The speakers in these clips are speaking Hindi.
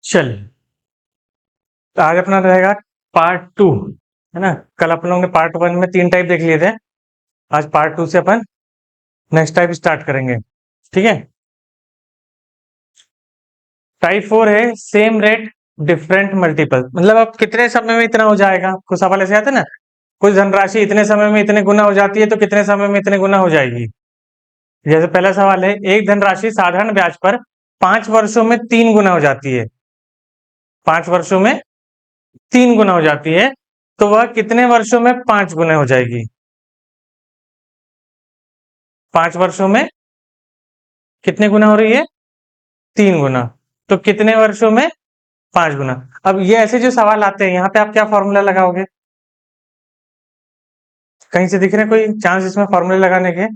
चलिए, तो आज अपना रहेगा पार्ट 2, है ना। कल अपन लोगों ने पार्ट 1 में 3 टाइप देख लिए थे। आज पार्ट 2 से अपन नेक्स्ट टाइप स्टार्ट करेंगे, ठीक है। टाइप 4 है सेम रेट डिफरेंट मल्टीपल, मतलब अब कितने समय में इतना हो जाएगा। कुछ सवाल ऐसे आते हैं ना, कुछ धनराशि इतने समय में इतने गुना हो जाती है तो कितने समय में इतने गुना हो जाएगी। जैसे पहला सवाल है, एक धनराशि साधारण ब्याज पर 5 वर्षों में 3 गुना हो जाती है। 5 वर्षों में 3 गुना हो जाती है, तो वह कितने वर्षों में 5 गुना हो जाएगी। 5 वर्षों में कितने गुना हो रही है, 3 गुना। तो कितने वर्षों में 5 गुना। अब ये ऐसे जो सवाल आते हैं, यहाँ पे आप क्या फॉर्मूला लगाओगे। कहीं से दिख रहे हैं कोई चांस इसमें फॉर्मूले लगाने के?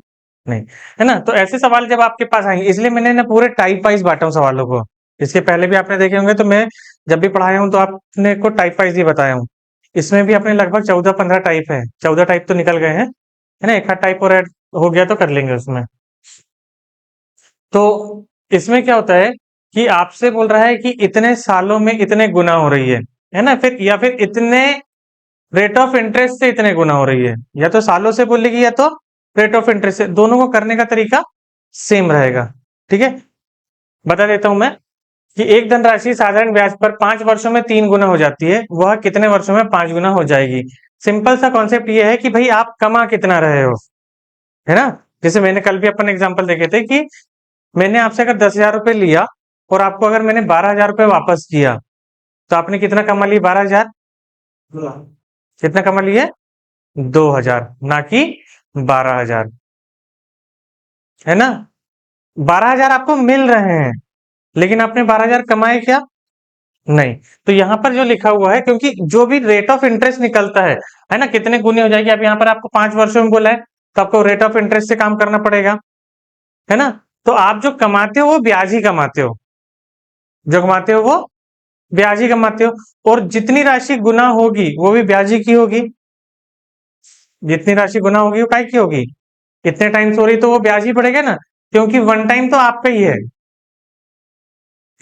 नहीं, है ना। तो ऐसे सवाल जब आपके पास आएंगे, इसलिए मैंने ना पूरे टाइप वाइज बांटा हूँ सवालों को। इसके पहले भी आपने देखे होंगे, तो मैं जब भी पढ़ाया हूँ तो आपने को टाइप वाइज ही बताया हूँ। इसमें भी अपने लगभग 14-15 टाइप है। 14 टाइप तो निकल गए हैं, है ना। एक आध टाइप और ऐड हो गया तो कर लेंगे उसमें। तो इसमें क्या होता है कि आपसे बोल रहा है कि इतने सालों में इतने गुना हो रही है ना। फिर या फिर इतने रेट ऑफ इंटरेस्ट से इतने गुना हो रही है, या तो सालों से बोलेगी या तो रेट ऑफ इंटरेस्ट से। दोनों को करने का तरीका सेम रहेगा, ठीक है। बता देता हूं मैं कि एक धनराशि साधारण ब्याज पर 5 वर्षों में 3 गुना हो जाती है, वह कितने वर्षों में 5 गुना हो जाएगी। सिंपल सा कॉन्सेप्ट ये है कि भाई आप कमा कितना रहे हो, है ना। जैसे मैंने कल भी अपन एग्जाम्पल देखे थे कि मैंने आपसे अगर 10,000 रुपए लिया और आपको अगर मैंने 12,000 रुपए वापस किया, तो आपने कितना कमा लिया, 12,000। कितना कमा लिया, 2,000, ना कि 12,000, है ना। 12,000 आपको मिल रहे हैं, लेकिन आपने 12,000 कमाए क्या, नहीं। तो यहाँ पर जो लिखा हुआ है, क्योंकि जो भी रेट ऑफ इंटरेस्ट निकलता है ना, कितने गुनी हो जाएगी। अब यहाँ पर आपको 5 वर्षों में बोला है, तो आपको रेट ऑफ इंटरेस्ट से काम करना पड़ेगा, है ना। तो आप जो कमाते हो वो ब्याज ही कमाते हो, जो कमाते हो वो ब्याज ही कमाते हो। और जितनी राशि गुना होगी वो भी ब्याज ही की होगी। जितनी राशि गुना होगी वो काय की होगी, इतने टाइम्स हो रही तो वो ब्याज ही पड़ेगा ना, क्योंकि वन टाइम तो आपका ही है।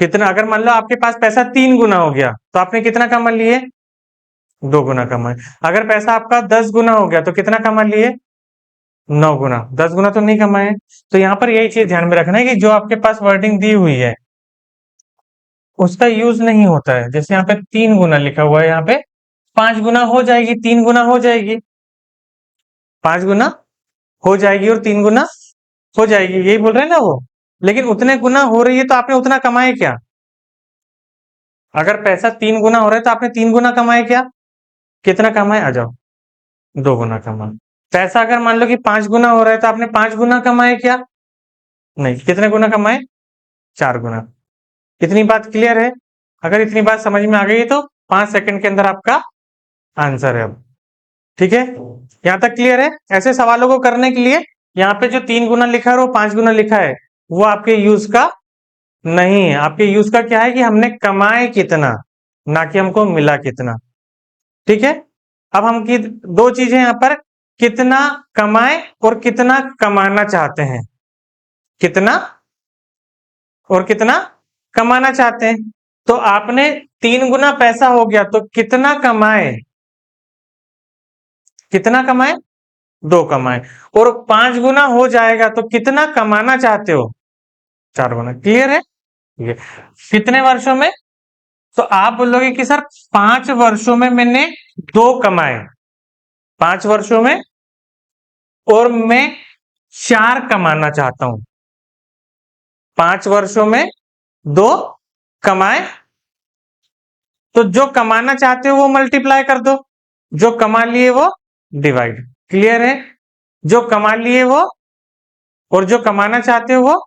कितना, अगर मान लो आपके पास पैसा 3 गुना हो गया, तो आपने कितना कमा लिए, 2 गुना कमाए। अगर पैसा आपका 10 गुना हो गया तो कितना कमा लिए, 9 गुना। 10 गुना तो नहीं कमाए। तो यहाँ पर यही चीज ध्यान में रखना है कि जो आपके पास वर्डिंग दी हुई है उसका यूज नहीं होता है। जैसे यहाँ पे 3 गुना लिखा हुआ है, यहाँ पे 5 गुना हो जाएगी, 3 गुना हो जाएगी, 5 गुना हो जाएगी और 3 गुना हो जाएगी, यही बोल रहे हैं ना वो। लेकिन उतने गुना हो रही है तो आपने उतना कमाए क्या। अगर पैसा 3 गुना हो रहा है तो आपने 3 गुना कमाए क्या, कितना कमाए, आ जाओ, 2 गुना कमाए। पैसा अगर मान लो कि 5 गुना हो रहा है तो आपने 5 गुना कमाए क्या, नहीं। कितने गुना कमाए, 4 गुना। इतनी बात क्लियर है। अगर इतनी बात समझ में आ गई है तो 5 सेकंड के अंदर आपका आंसर है अब, ठीक है। यहां तक क्लियर है। ऐसे सवालों को करने के लिए यहाँ पे जो 3 गुना लिखा है और 5 गुना लिखा है, वो आपके यूज का नहीं है। आपके यूज का क्या है कि हमने कमाए कितना, ना कि हमको मिला कितना, ठीक है। अब हम की दो चीजें यहाँ पर, कितना कमाए और कितना कमाना चाहते हैं, कितना और कितना कमाना चाहते हैं। तो आपने 3 गुना पैसा हो गया तो कितना कमाए, कितना कमाए, 2 कमाए। और 5 गुना हो जाएगा तो कितना कमाना चाहते हो, 4 गुना। क्लियर है ये। कितने वर्षों में, तो आप बोलोगे कि सर 5 वर्षों में मैंने 2 कमाए, 5 वर्षों में, और मैं 4 कमाना चाहता हूं। 5 वर्षों में 2 कमाए, तो जो कमाना चाहते हो वो मल्टीप्लाई कर दो, जो कमा लिए वो डिवाइड। क्लियर है। जो कमा लिए वो और जो कमाना चाहते हो वो,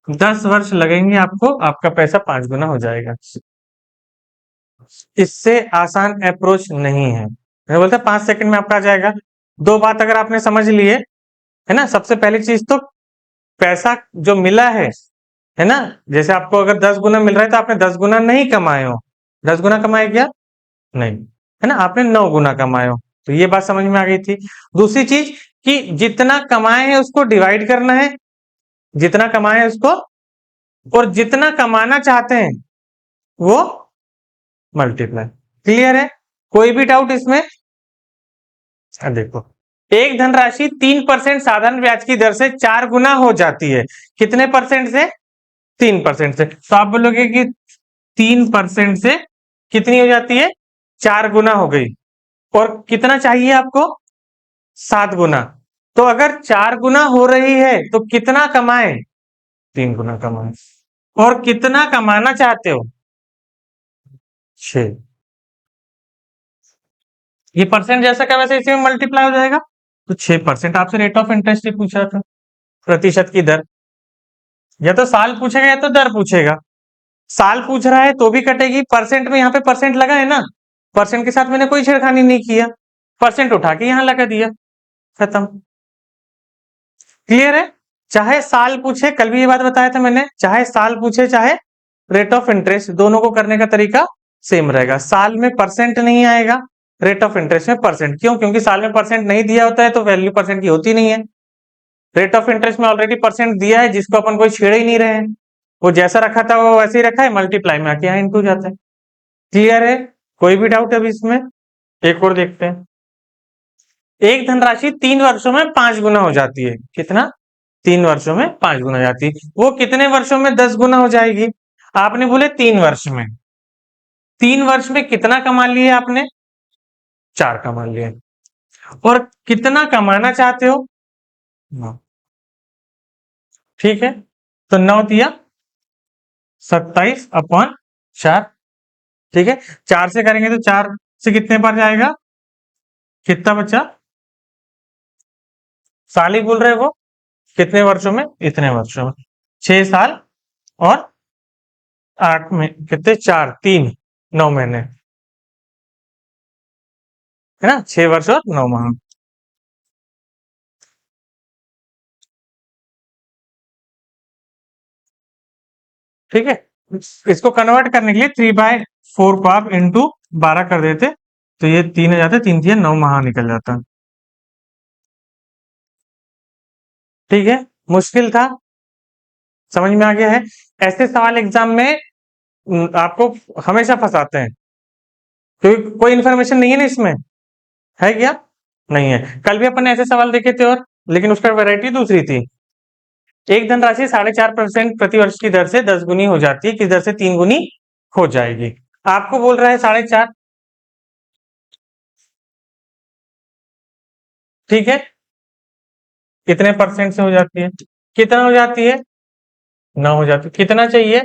10 वर्ष लगेंगे आपको, आपका पैसा 5 गुना हो जाएगा। इससे आसान अप्रोच नहीं है। मैं बोलता 5 सेकंड में आपका आ जाएगा। दो बात अगर आपने समझ लिए, है ना। सबसे पहली चीज तो पैसा जो मिला है ना। जैसे आपको अगर 10 गुना मिल रहा है तो आपने 10 गुना नहीं कमाए हो। 10 गुना कमाए क्या, नहीं, है ना। आपने 9 गुना कमाए हो। तो ये बात समझ में आ गई थी। दूसरी चीज कि जितना कमाए हैं उसको डिवाइड करना है, जितना कमाए हैं उसको और जितना कमाना चाहते हैं वो मल्टीप्लाई। क्लियर है? कोई भी डाउट इसमें? देखो, एक धनराशि 3% साधारण ब्याज की दर से 4 गुना हो जाती है। कितने परसेंट से? 3% से। तो आप बोलोगे कि 3% से कितनी हो जाती है? 4 गुना हो गई। और कितना चाहिए आपको? 7 गुना। तो अगर 4 गुना हो रही है तो कितना कमाए? 3 गुना कमाए। और कितना कमाना चाहते हो? 6। ये परसेंट जैसा क्या वैसे इसी में मल्टीप्लाई हो जाएगा। तो 6% आपसे रेट ऑफ इंटरेस्ट ही पूछा था, प्रतिशत की दर। या तो साल पूछेगा या तो दर पूछेगा। साल पूछ रहा है तो भी कटेगी, परसेंट में यहाँ पे परसेंट लगा है ना, परसेंट के साथ मैंने कोई छेड़खानी नहीं किया, परसेंट उठा के यहां लगा दिया, खत्म। क्लियर है? चाहे साल पूछे, कल भी ये बात बताया था मैंने, चाहे साल पूछे चाहे रेट ऑफ इंटरेस्ट, दोनों को करने का तरीका सेम रहेगा। साल में परसेंट नहीं आएगा, रेट ऑफ इंटरेस्ट में परसेंट। क्यों? क्योंकि साल में परसेंट नहीं दिया होता है तो वैल्यू परसेंट की होती नहीं है। रेट ऑफ इंटरेस्ट में ऑलरेडी परसेंट दिया है, जिसको अपन कोई छेड़ ही नहीं रहे हैं, वो जैसा रखा था वो वैसे ही रखा है, मल्टीप्लाई में आके यहाँ इनटू जाता है। क्लियर है? कोई भी डाउट अभी इसमें? एक और देखते हैं। एक धनराशि 3 वर्षों में 5 गुना हो जाती है। कितना? 3 वर्षों में 5 गुना हो जाती है। वो कितने वर्षों में 10 गुना हो जाएगी? आपने बोले 3 वर्ष में। 3 वर्ष में कितना कमा लिया आपने? 4 कमा लिए। और कितना कमाना चाहते हो? 9। ठीक है, तो 9 दिया 27/4। ठीक है, 4 से करेंगे तो 4 से कितने बार जाएगा? कितना बचा? साल ही बोल रहे हो, कितने वर्षों में? इतने वर्षों में। 6 साल और 8 में कितने? 4, 3, 9 महीने, है ना? 6 वर्ष और 9 माह। ठीक है, इसको कन्वर्ट करने के लिए 3/4 को आप इंटू 12 कर देते तो ये 3 हो जाते, 3 3 9 माह निकल जाता। ठीक है, मुश्किल था, समझ में आ गया है? ऐसे सवाल एग्जाम में आपको हमेशा फंसाते हैं, क्योंकि कोई इन्फॉर्मेशन नहीं है ना इसमें, है क्या? नहीं है। कल भी अपन ने ऐसे सवाल देखे थे, और लेकिन उसका वैरायटी दूसरी थी। एक धनराशि 4.5% प्रति वर्ष की दर से 10 गुनी हो जाती है, किस दर से 3 गुनी हो जाएगी? आपको बोल रहा है 4.5। ठीक है, कितने परसेंट से हो जाती है? कितना हो जाती है? 9 हो जाती है। कितना चाहिए?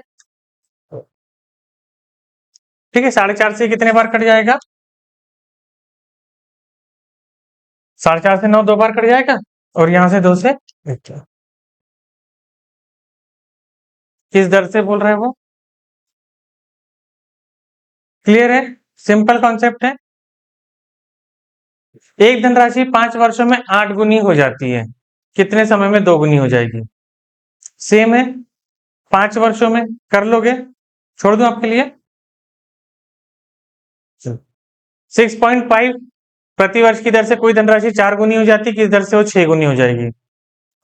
ठीक है, 4.5 से कितने बार कट जाएगा? 4.5 से 9 2 बार कट जाएगा, और यहां से 2 से 1। किस दर से बोल रहे हैं वो? क्लियर है? सिंपल कॉन्सेप्ट है। एक धनराशि 5 वर्षों में 8 गुनी हो जाती है, कितने समय में 2 गुनी हो जाएगी? सेम है, 5 वर्षों में। कर लोगे? छोड़ दूं आपके लिए? 6.5 प्रति वर्ष की दर से कोई धनराशि 4 गुनी हो जाती है, किस दर से वो 6 गुनी हो जाएगी?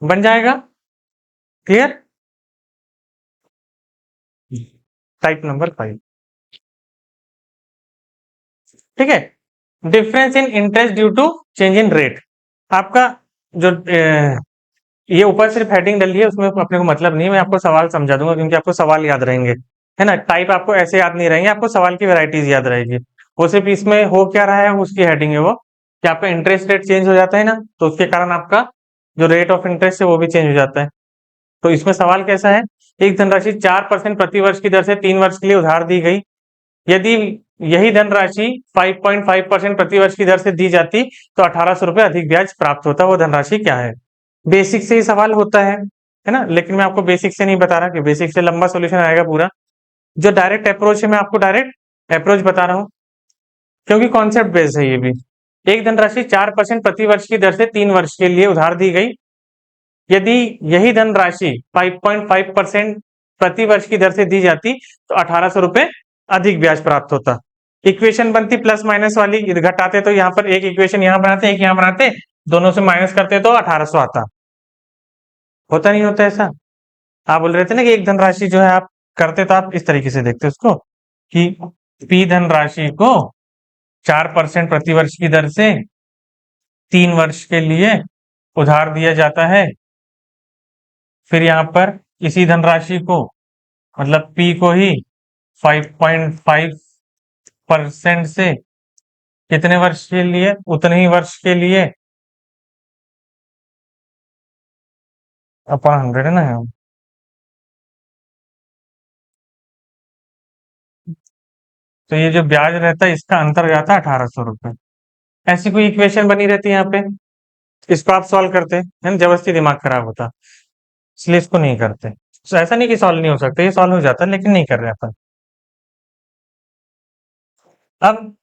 बन जाएगा। क्लियर? Type number 5। ठीक है, difference in interest due to change in rate. आपका जो ये ऊपर सिर्फ हेडिंग डली है, उसमें अपने को मतलब नहीं है, मैं आपको सवाल समझा दूंगा, क्योंकि आपको सवाल याद रहेंगे, है ना? टाइप आपको ऐसे याद नहीं रहेंगे, आपको सवाल की वैरायटीज याद रहेगी। वो सिर्फ इसमें हो क्या रहा है उसकी हेडिंग है वो, कि आपका इंटरेस्ट रेट चेंज हो जाता है ना, तो उसके कारण आपका जो रेट ऑफ इंटरेस्ट है वो भी चेंज हो जाता है। तो इसमें सवाल कैसा है? एक धनराशि 4% प्रति वर्ष की दर से 3 वर्ष के लिए उधार दी गई, यदि यही धनराशि 5.5% प्रति वर्ष की दर से दी जाती तो 1800 रुपए अधिक ब्याज प्राप्त होता, वो धनराशि क्या है? बेसिक से ही सवाल होता है ना? लेकिन मैं आपको बेसिक से नहीं बता रहा, कि बेसिक से लंबा सॉल्यूशन आएगा पूरा। जो डायरेक्ट अप्रोच है, मैं आपको डायरेक्ट अप्रोच बता रहा हूँ, क्योंकि कॉन्सेप्ट बेस्ड है ये भी। एक धनराशि 4% प्रति वर्ष की दर से 3 वर्ष के लिए उधार दी गई, यदि यही धनराशि 5.5% प्रति वर्ष की दर से दी जाती तो 1800 रुपए अधिक ब्याज प्राप्त होता। इक्वेशन बनती प्लस माइनस वाली, घटाते तो यहाँ पर एक इक्वेशन यहाँ बनाते, एक यहाँ बनाते, दोनों से माइनस करते तो 1800 आता। होता नहीं होता ऐसा? आप बोल रहे थे ना कि एक धनराशि जो है आप करते तो आप इस तरीके से देखते उसको कि पी धनराशि को 4% प्रति वर्ष की दर से 3 वर्ष के लिए उधार दिया जाता है। फिर यहाँ पर इसी धनराशि को मतलब पी को ही 5.5% से कितने वर्ष के लिए, उतने ही वर्ष के लिए अपॉन 100 है ना। तो ये जो ब्याज रहता है इसका अंतर जाता है 1800 रुपये। ऐसी कोई इक्वेशन बनी रहती है यहाँ पे, इसको आप सॉल्व करते हैं, जबरदस्ती दिमाग खराब होता, इसलिए इसको नहीं करते। तो ऐसा नहीं कि सॉल्व नहीं हो सकता, ये सॉल्व हो जाता है लेकिन नहीं कर रहे अपन। अब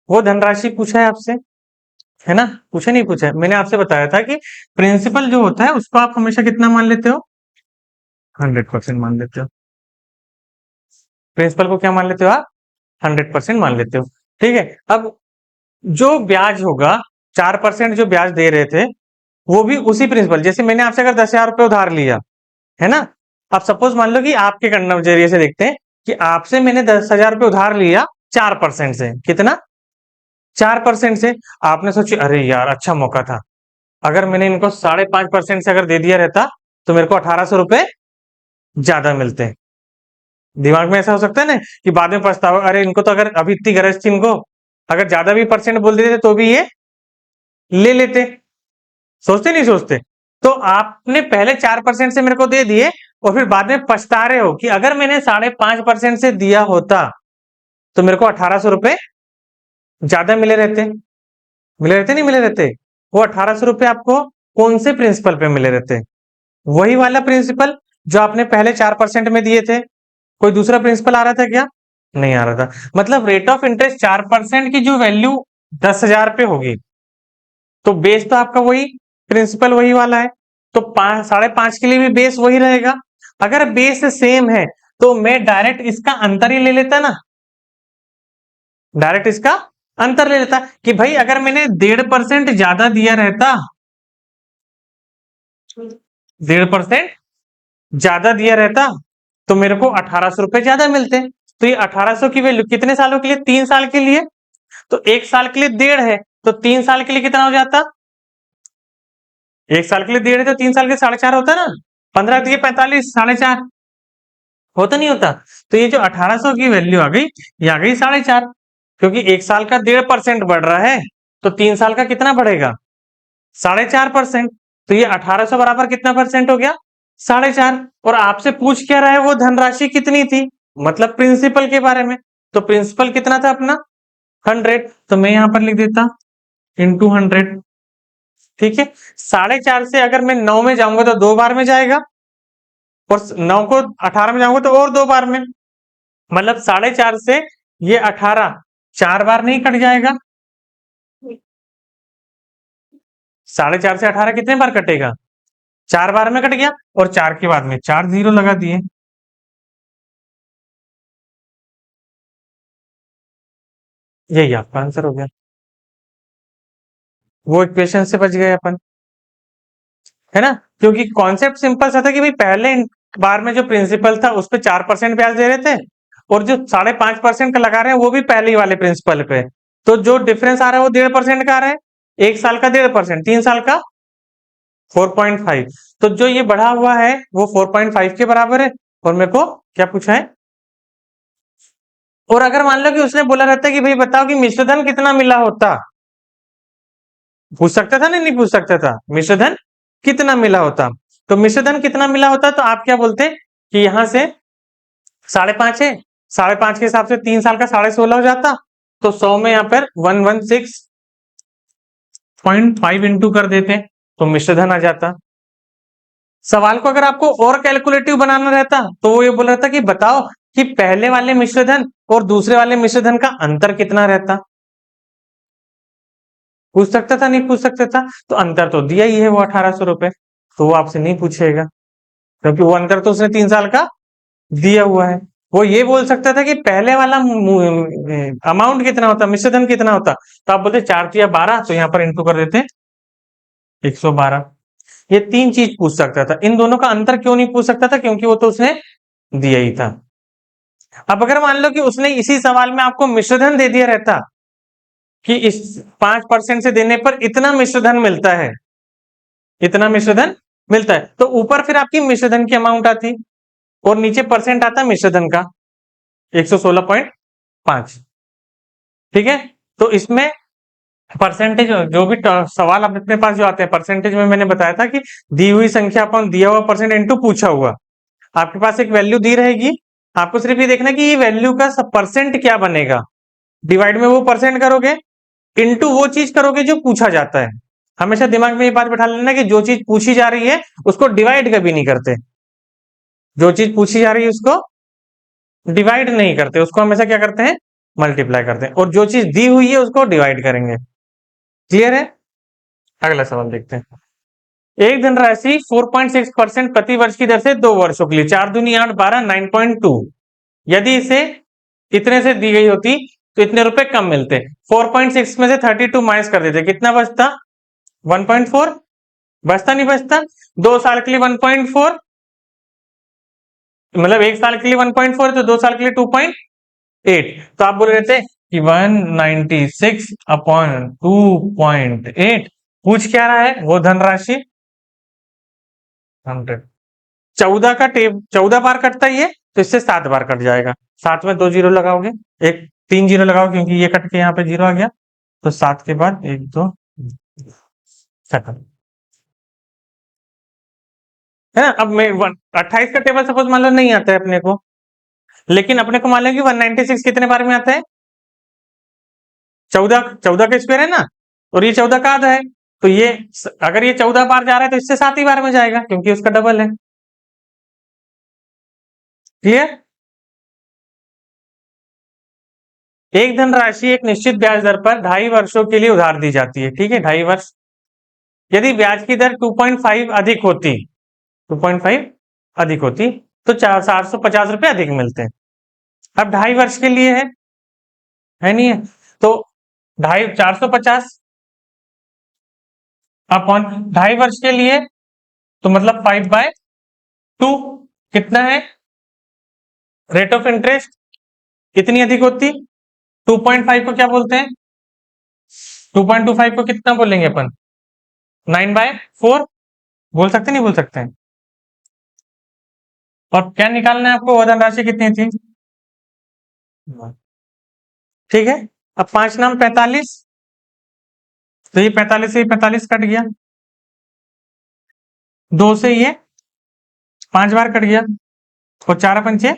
वो धनराशि पूछा है आपसे, है ना, पूछे नहीं पूछा है, मैंने आपसे बताया था कि प्रिंसिपल जो होता है उसको आप हमेशा कितना मान लेते हो, 100% मान लेते हो। प्रिंसिपल को क्या मान लेते हो आप, 100% मान लेते हो। ठीक है, अब जो ब्याज होगा, 4% जो ब्याज दे रहे थे वो भी उसी प्रिंसिपल, जैसे मैंने आपसे अगर 10,000 रुपये उधार लिया है ना, अब सपोज मान लो कि आपके नजरिए से देखते हैं कि आपसे मैंने 10,000 रुपये उधार लिया 4% से, कितना, 4% से। आपने सोची अरे यार अच्छा मौका था, अगर मैंने इनको 5.5% से अगर दे दिया रहता तो मेरे को 1,800 रुपये ज्यादा मिलते। दिमाग में ऐसा हो सकता है ना कि बाद में पछतावा, अरे इनको तो अगर अभी इतनी गरज थी, इनको अगर ज्यादा भी परसेंट बोल देते तो भी ये ले लेते। सोचते नहीं सोचते? तो आपने पहले 4% से मेरे को दे दिए और फिर बाद में पछता रहे हो कि अगर मैंने 5.5% से दिया होता तो मेरे को 1,800 रुपये ज्यादा मिले रहते। मिले रहते नहीं मिले रहते? वो 1,800 रुपये आपको कौन से प्रिंसिपल पे मिले रहते? वही वाला प्रिंसिपल जो आपने पहले 4% में दिए थे। कोई दूसरा प्रिंसिपल आ रहा था क्या? नहीं आ रहा था। मतलब रेट ऑफ इंटरेस्ट 4% की जो वैल्यू 10,000 पे होगी, तो बेस तो आपका वही, प्रिंसिपल वही वाला है, तो 5.5 के लिए भी बेस वही रहेगा। अगर बेस सेम है तो मैं डायरेक्ट इसका अंतर ही ले लेता ना, डायरेक्ट इसका अंतर ले लेता कि भाई अगर मैंने 1.5% ज्यादा दिया रहता, 1.5% ज्यादा दिया रहता तो मेरे को 1,800 रुपये ज्यादा मिलते। तो ये 1,800 की वैल्यू कितने सालों के लिए, 3 साल के लिए। तो 1 साल के लिए 1.5 है, तो 3 साल के लिए कितना हो जाता, 1 साल के लिए 1.5 है तो 3 साल के 4.5 होता ना, 15 दिए 45, 4.5 होता नहीं होता। तो ये जो 1,800 की वैल्यू आ गई, ये आ गई 4.5, क्योंकि 1 साल का 1.5% बढ़ रहा है तो 3 साल का कितना बढ़ेगा, 4.5%। तो ये 1,800 बराबर कितना परसेंट हो गया, 4.5। और आपसे पूछ क्या रहा है, वो धनराशि कितनी थी, मतलब प्रिंसिपल के बारे में। तो प्रिंसिपल कितना था अपना, 100। तो मैं यहां पर लिख देता इंटू 100। ठीक है, 4.5 से अगर मैं 9 में जाऊंगा तो 2 बार में जाएगा, और 9 को 18 में जाऊंगा तो और 2 बार में, मतलब 4.5 से ये 18 4 बार नहीं कट जाएगा। 4.5 से 18 कितने बार कटेगा, 4 बार में कट गया, और 4 के बाद में 4 जीरो लगा दिए। यही आपका आंसर हो गया। वो इक्वेशन से बच गए अपन, है ना, क्योंकि कॉन्सेप्ट सिंपल सा था कि भाई पहले बार में जो प्रिंसिपल था उस पर 4% ब्याज दे रहे थे, और जो 5.5% का लगा रहे हैं वो भी पहले ही वाले प्रिंसिपल पे। तो जो डिफरेंस आ रहा है वो 1.5% का आ रहा है, 1 साल का 1.5%, 3 साल का 4.5। तो जो ये बढ़ा हुआ है वो 4.5 के बराबर है। और मेरे को क्या पूछा है, और अगर मान लो कि उसने बोला रहता कि भाई बताओ कि मिश्रधन कितना मिला होता, पूछ सकता था ना, नहीं पूछ सकता था, मिश्रधन कितना मिला होता। तो मिश्रधन कितना मिला होता तो आप क्या बोलते कि यहां से 5.5 है, 5.5 के हिसाब से 3 साल का 16.5 हो जाता, तो 100 में यहाँ पर 116.5 इंटू कर देते तो मिश्रधन आ जाता। सवाल को अगर आपको और कैलकुलेटिव बनाना रहता तो वो ये बोल रहा था कि बताओ कि पहले वाले मिश्रधन और दूसरे वाले मिश्रधन का अंतर कितना रहता। पूछ सकता था, नहीं पूछ सकता था? तो अंतर तो दिया ही है वो 1,800 रुपये, तो वो आपसे नहीं पूछेगा, क्योंकि वो अंतर तो उसने 3 साल का दिया हुआ है। वो ये बोल सकता था कि पहले वाला अमाउंट कितना होता, मिश्रधन कितना होता, तो आप बोलते 4 या 12, तो यहाँ पर इंटू कर देते 112। ये 3 चीज पूछ सकता था। इन दोनों का अंतर क्यों नहीं पूछ सकता था? क्योंकि वो तो उसने दिया ही था। अब अगर मान लो कि उसने इसी सवाल में आपको मिश्रधन दे दिया रहता कि इस 5% से देने पर इतना मिश्रधन मिलता है, इतना मिश्रधन मिलता है, तो ऊपर फिर आपकी मिश्रधन की अमाउंट आती और नीचे परसेंट आता मिश्रधन का 116.5। ठीक है, तो इसमें परसेंटेज जो भी सवाल अपने पास जो आते हैं परसेंटेज में, मैंने बताया था कि दी हुई संख्या अपन दिया हुआ परसेंट इंटू पूछा हुआ, आपके पास एक वैल्यू दी रहेगी, आपको सिर्फ ये देखना कि ये वैल्यू का परसेंट क्या बनेगा, डिवाइड में वो परसेंट करोगे, इंटू वो चीज करोगे जो पूछा जाता है। हमेशा दिमाग में ये बात बैठा लेना कि जो चीज पूछी जा रही है उसको डिवाइड कभी नहीं करते, जो चीज पूछी जा रही है उसको डिवाइड नहीं करते, उसको हमेशा क्या करते हैं? मल्टीप्लाई करते हैं, और जो चीज दी हुई है उसको डिवाइड करेंगे। क्लियर है? अगला सवाल देखते हैं। एक धनराशि 4.6% प्रति वर्ष की दर से 2 वर्षों के लिए, 4 दूनी 8 12 9.2, यदि इसे इतने से दी गई होती तो इतने रुपए कम मिलते। 4.6 में से 32 माइनस कर देते, कितना बचता? 1.4। बचता नहीं बचता? 2 साल के लिए 1.4, मतलब 1 साल के लिए 1.4, तो 2 साल के लिए 2.8। तो आप बोल रहे थे कि 196/2.8 पूछ क्या रहा है? वो धनराशि 100। 14 का 14 बार कटता ही है, तो इससे 7 बार कट जाएगा। 7 में 2 जीरो लगाओगे, एक 3 जीरो लगाओ क्योंकि ये कट के यहाँ पे जीरो आ गया, तो 7 के बाद 1 2 7 है ना। अब मैं 28 का टेबल सपोज मान लो नहीं आता है अपने को, लेकिन अपने को मान लो कि 196 कितने बार में आता है? 14 का स्क्वायर है ना, और ये 14 का आधा है, तो ये अगर ये 14 बार जा रहा है तो इससे 7 ही बार में जाएगा क्योंकि उसका डबल है। क्लियर? एक धनराशि एक निश्चित ब्याज दर पर 2.5 वर्षों के लिए उधार दी जाती है। ठीक है, 2.5 वर्ष। यदि ब्याज की दर 2.5 अधिक होती, 2.5 अधिक होती तो 450 रुपए अधिक मिलते हैं। अब 2.5 वर्ष के लिए है नहीं है, तो 2.5 450 अपॉन 2.5 वर्ष के लिए, तो मतलब 5/2 कितना है? रेट ऑफ इंटरेस्ट कितनी अधिक होती? 2.5 को क्या बोलते हैं? 2.25 को कितना बोलेंगे अपन? 9/4 बोल सकते नहीं बोल सकते हैं? और क्या निकालना है आपको? वो धनराशि कितनी थी? ठीक है, अब 5 नाम 45, तो ये 45 से 45 कट गया, 2 से ये 5 बार कट गया, और 4 पंचे,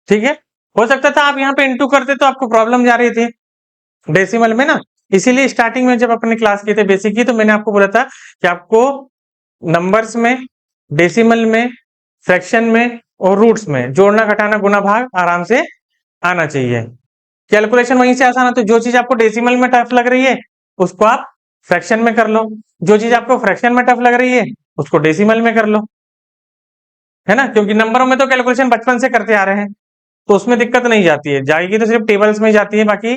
ठीक है। हो सकता था आप यहाँ पे इंटू करते तो आपको प्रॉब्लम जा रही थी डेसिमल में ना, इसीलिए स्टार्टिंग में जब अपने क्लास किए थे बेसिक की, तो मैंने आपको बोला था कि आपको नंबर्स में, डेसिमल में, फ्रैक्शन में और रूट्स में जोड़ना घटाना गुना भाग आराम से आना चाहिए। कैलकुलेशन वहीं से आसान है, तो जो चीज आपको डेसिमल में टफ लग रही है उसको आप फ्रैक्शन में कर लो, जो चीज आपको फ्रैक्शन में टफ लग रही है उसको डेसिमल में कर लो, है ना। क्योंकि नंबरों में तो कैलकुलेशन बचपन से करते आ रहे हैं, तो उसमें दिक्कत नहीं जाती है, जाएगी तो सिर्फ टेबल्स में जाती है, बाकी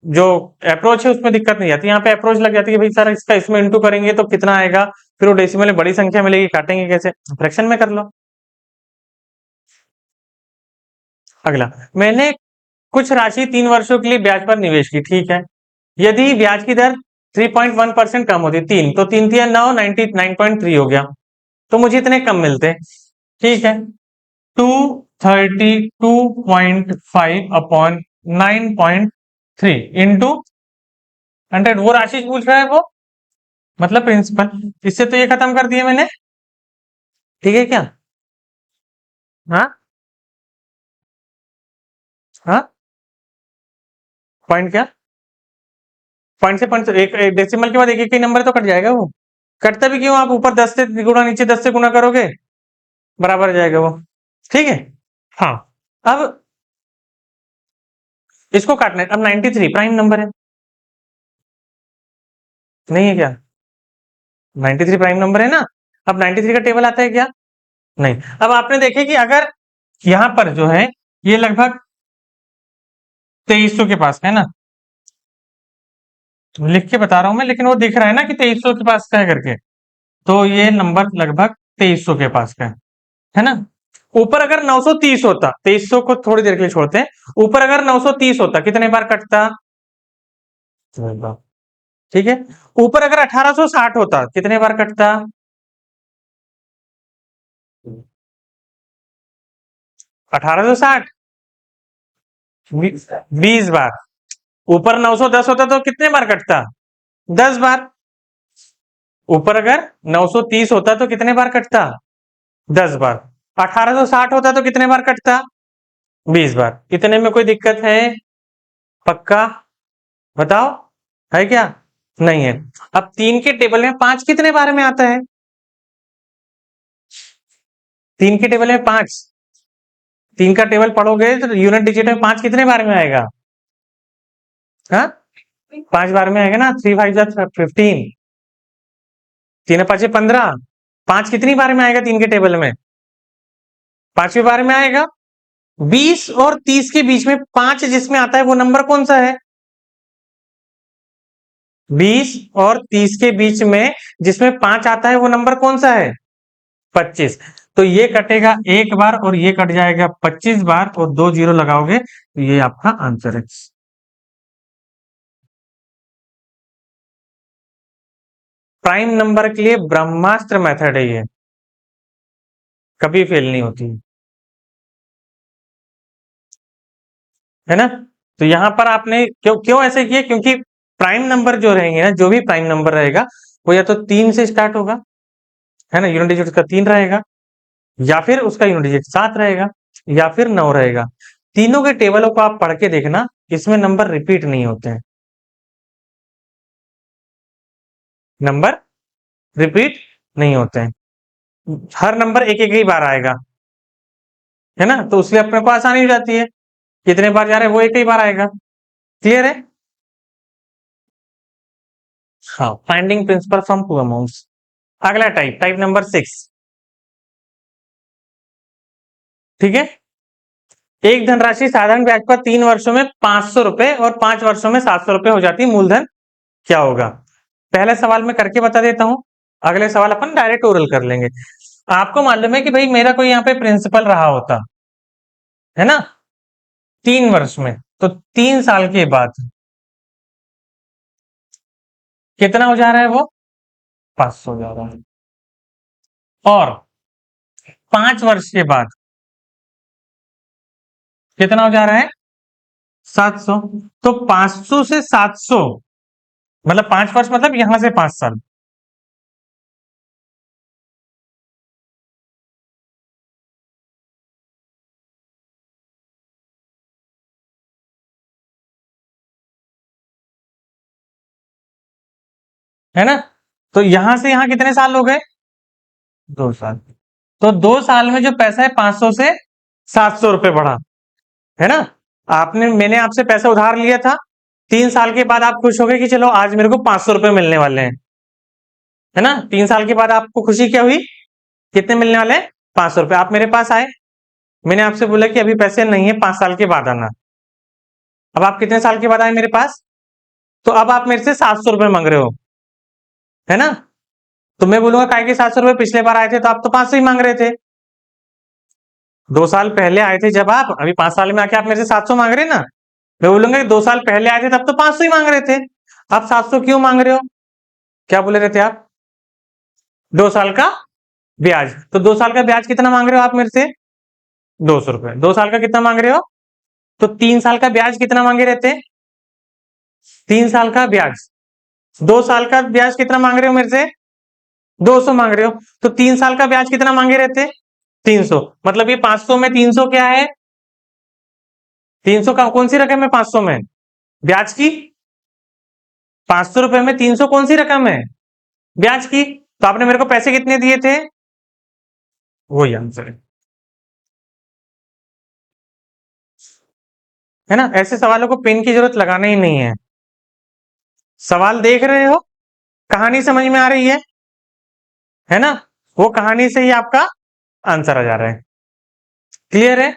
जो अप्रोच है उसमें दिक्कत नहीं आती। यहाँ पे अप्रोच लग जाती है भाई सर इसका इसमें इंटू करेंगे तो कितना आएगा, फिर वो डेसिमल में बड़ी संख्या मिलेगी, काटेंगे कैसे? फ्रैक्शन में कर लो। अगला, मैंने कुछ राशि 3 वर्षों के लिए ब्याज पर निवेश की। ठीक है, यदि ब्याज की दर 3.1% कम होती, 3 तो 3 थी 9, 99.3 हो गया, तो मुझे इतने कम मिलते। ठीक है, 232.5 अपॉन 9.3 इंटू 100, वो राशि पूछ रहा है वो, मतलब प्रिंसिपल। इससे तो ये खत्म कर दिया मैंने। ठीक है क्या? हाँ हाँ, पॉइंट क्या? पॉइंट से पॉइंट, एक डेसिमल के बाद एक ही नंबर तो कट जाएगा वो। कटता भी क्यों? आप ऊपर 10 से गुणा, नीचे 10 से गुणा करोगे, बराबर जाएगा वो। ठीक है, हाँ। अब इसको काटना है। अब 93 प्राइम नंबर है, नहीं है क्या? 93 प्राइम नंबर है ना। अब 93 का टेबल आता है क्या? नहीं। अब आपने देखे कि अगर यहां पर जो है ये लगभग 2300 के पास है ना, तो लिख के बता रहा हूं मैं, लेकिन वो दिख रहा है ना कि 2300 के पास का है करके, तो ये नंबर लगभग 2300 के पास का है ना। ऊपर अगर 930 होता, 2300 को थोड़ी देर के लिए छोड़ते हैं, ऊपर अगर 930 होता कितने बार कटता, ठीक है। ऊपर अगर 1860 होता कितने बार कटता, 1860, 20 बार। ऊपर 910 होता तो कितने बार कटता, 10 बार। ऊपर अगर 930 होता तो कितने बार कटता, 10 बार। 1860 होता तो कितने बार कटता, 20 बार। इतने में कोई दिक्कत है, पक्का बताओ, है क्या, नहीं है। अब 3 के टेबल में 5 कितने बार में आता है, 3 के टेबल में 5, 3 का टेबल पढ़ोगे तो यूनिट डिजिट में 5 कितने बार में आएगा, हाँ 5 बार में आएगा ना, 3 5 जा 15, 3 5 15, 5 कितनी बार में आएगा 3 के टेबल में, 5वीं बार में आएगा। 20 और 30 के बीच में 5 जिसमें आता है वो नंबर कौन सा है, 20 और 30 के बीच में जिसमें 5 आता है वो नंबर कौन सा है, 25। तो ये कटेगा एक बार और ये कट जाएगा 25 बार, और 2 जीरो लगाओगे तो ये आपका आंसर है। प्राइम नंबर के लिए ब्रह्मास्त्र मेथड है ये, कभी फेल नहीं होती है ना। तो यहां पर आपने क्यों क्यों ऐसे किया, क्योंकि प्राइम नंबर जो रहेंगे ना, जो भी प्राइम नंबर रहेगा वो या तो 3 से स्टार्ट होगा, है ना, यूनिट डिजिट उसका 3 रहेगा, या फिर उसका यूनिट डिजिट 7 रहेगा, या फिर 9 रहेगा। तीनों के टेबलों को आप पढ़ के देखना, इसमें नंबर रिपीट नहीं होते हैं, नंबर रिपीट नहीं होते हैं, हर नंबर एक एक ही बार आएगा, है ना, तो उससे अपने को आसानी हो जाती है, कितने बार जा रहे हैं वो एक ही बार आएगा। क्लियर है, हाँ, finding principal from two amounts. अगला टाइप, टाइप नंबर 6, ठीक है। एक धनराशि साधारण ब्याज पर 3 वर्षों में 500 रुपए और 5 वर्षों में 700 रुपए हो जाती है, मूलधन क्या होगा। पहले सवाल में करके बता देता हूं, अगले सवाल अपन डायरेक्ट ओरल कर लेंगे। आपको मालूम है कि भाई मेरा कोई यहाँ पे प्रिंसिपल रहा होता है ना 3 वर्ष में, तो 3 साल के बाद कितना हो जा रहा है वो, 500 हो जा रहा है, और 5 वर्ष के बाद कितना हो जा रहा है, 700। तो 500 से 700 मतलब 5 वर्ष, मतलब यहां से 5 साल, है ना। तो यहां से यहां कितने साल हो गए, 2 साल। तो 2 साल में जो पैसा है 500 से 700 रुपए बढ़ा, है ना। आपने मैंने आपसे पैसा उधार लिया था, 3 साल के बाद आप खुश हो गए कि चलो आज मेरे को 500 रुपए मिलने वाले हैं, है ना। 3 साल के बाद आपको खुशी क्या हुई, कितने मिलने वाले हैं, 500 रुपए। आप मेरे पास आए, मैंने आपसे बोला कि अभी पैसे नहीं है, 5 साल के बाद आना। अब आप कितने साल के बाद आए मेरे पास, तो अब आप मेरे से 700 रुपए मांग रहे हो, है ना। तो मैं बोलूंगा काय के 700 रुपए, पिछले बार आए थे तो आप तो 500 ही मांग रहे थे, 2 साल पहले आए थे जब आप, अभी 5 साल में आके आप मेरे से 700 मांग रहे हैं ना। मैं बोलूंगा कि 2 साल पहले आए थे तब तो 500 ही मांग रहे थे, आप 700 क्यों मांग रहे हो, क्या बोले रहे थे आप, 2 साल का ब्याज। तो 2 साल का ब्याज कितना मांग रहे हो आप मेरे से, 200 रुपए। 2 साल का कितना मांग रहे हो, तो 3 साल का ब्याज कितना मांगे रहते, 3 साल का ब्याज। 2 साल का ब्याज कितना मांग रहे हो मेरे से, 200 मांग रहे हो, तो 3 साल का ब्याज कितना मांगे रहते, 300। मतलब ये 500 में 300 क्या है, 300 का कौन सी रकम है 500 में, ब्याज की। 500 रुपए में 300 कौन सी रकम है, ब्याज की। तो आपने मेरे को पैसे कितने दिए थे, वही आंसर है ना। ऐसे सवालों को पेन की जरूरत लगाना ही नहीं है, सवाल देख रहे हो, कहानी समझ में आ रही है ना, वो कहानी से ही आपका आंसर आ जा रहा है। क्लियर है,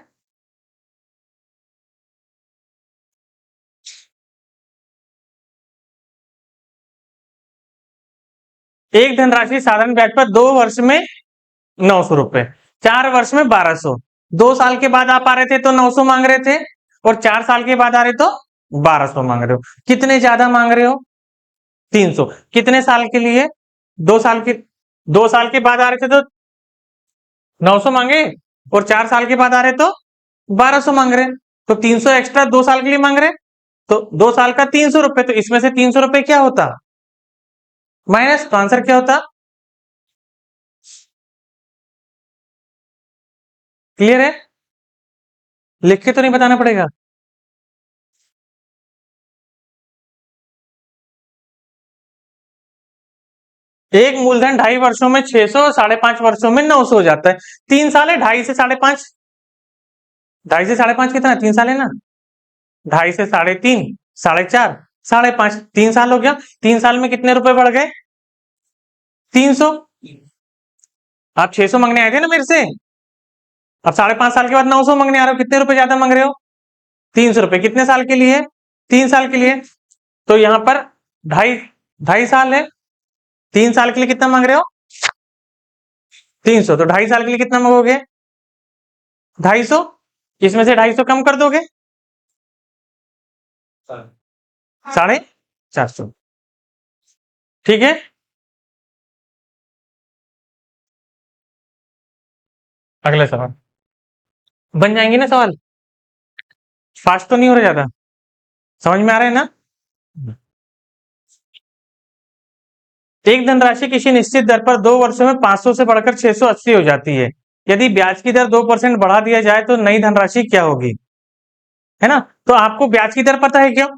एक धनराशि साधारण ब्याज पर 2 वर्ष में 900 रुपए, 4 वर्ष में 1200, 2 साल के बाद आप आ रहे थे तो 900 मांग रहे थे, और 4 साल के बाद आ रहे तो 1200 मांग रहे हो। कितने ज्यादा मांग रहे हो? 300। कितने साल के लिए? 2 साल के बाद आ रहे थे तो 900 मांगे, और 4 साल के बाद आ रहे तो 1200 मांग रहे, तो 300 एक्स्ट्रा 2 साल के लिए मांग रहे, तो 2 साल का 300 रुपए, तो इसमें से 300 रुपए क्या होता? माइनस। तो आंसर क्या होता? क्लियर है? लिख के तो नहीं बताना पड़ेगा। एक मूलधन 2.5 वर्षों में 600, 5.5 वर्षों में 900 हो जाता है। 3 साल है, 2.5 से 5.5, 2.5 से 5.5 कितना? 3 साल है ना। 2.5 से 3.5, 4.5, 5.5, 3 साल हो गया। 3 साल में कितने रुपए बढ़ गए? 300। आप 600 मांगने आए थे ना मेरे से, अब 5.5 साल के बाद 900 मांगने आ रहे हो, कितने रुपए ज्यादा मांग रहे हो? 300 रुपए। कितने साल के लिए? 3 साल के लिए। तो यहां पर ढाई ढाई साल है, 3 साल के लिए कितना मांग रहे हो? 300। तो 2.5 साल के लिए कितना मांगोगे? 250। इसमें से 250 कम कर दोगे, 450। ठीक है। अगला सवाल बन जाएंगे ना सवाल? फास्ट तो नहीं हो रहा ज्यादा? समझ में आ रहा है ना? एक धनराशि किसी निश्चित दर पर 2 वर्षों में 500 से बढ़कर 680 हो जाती है। यदि ब्याज की दर 2% बढ़ा दिया जाए तो नई धनराशि क्या होगी? है ना? तो आपको ब्याज की दर पता है क्या?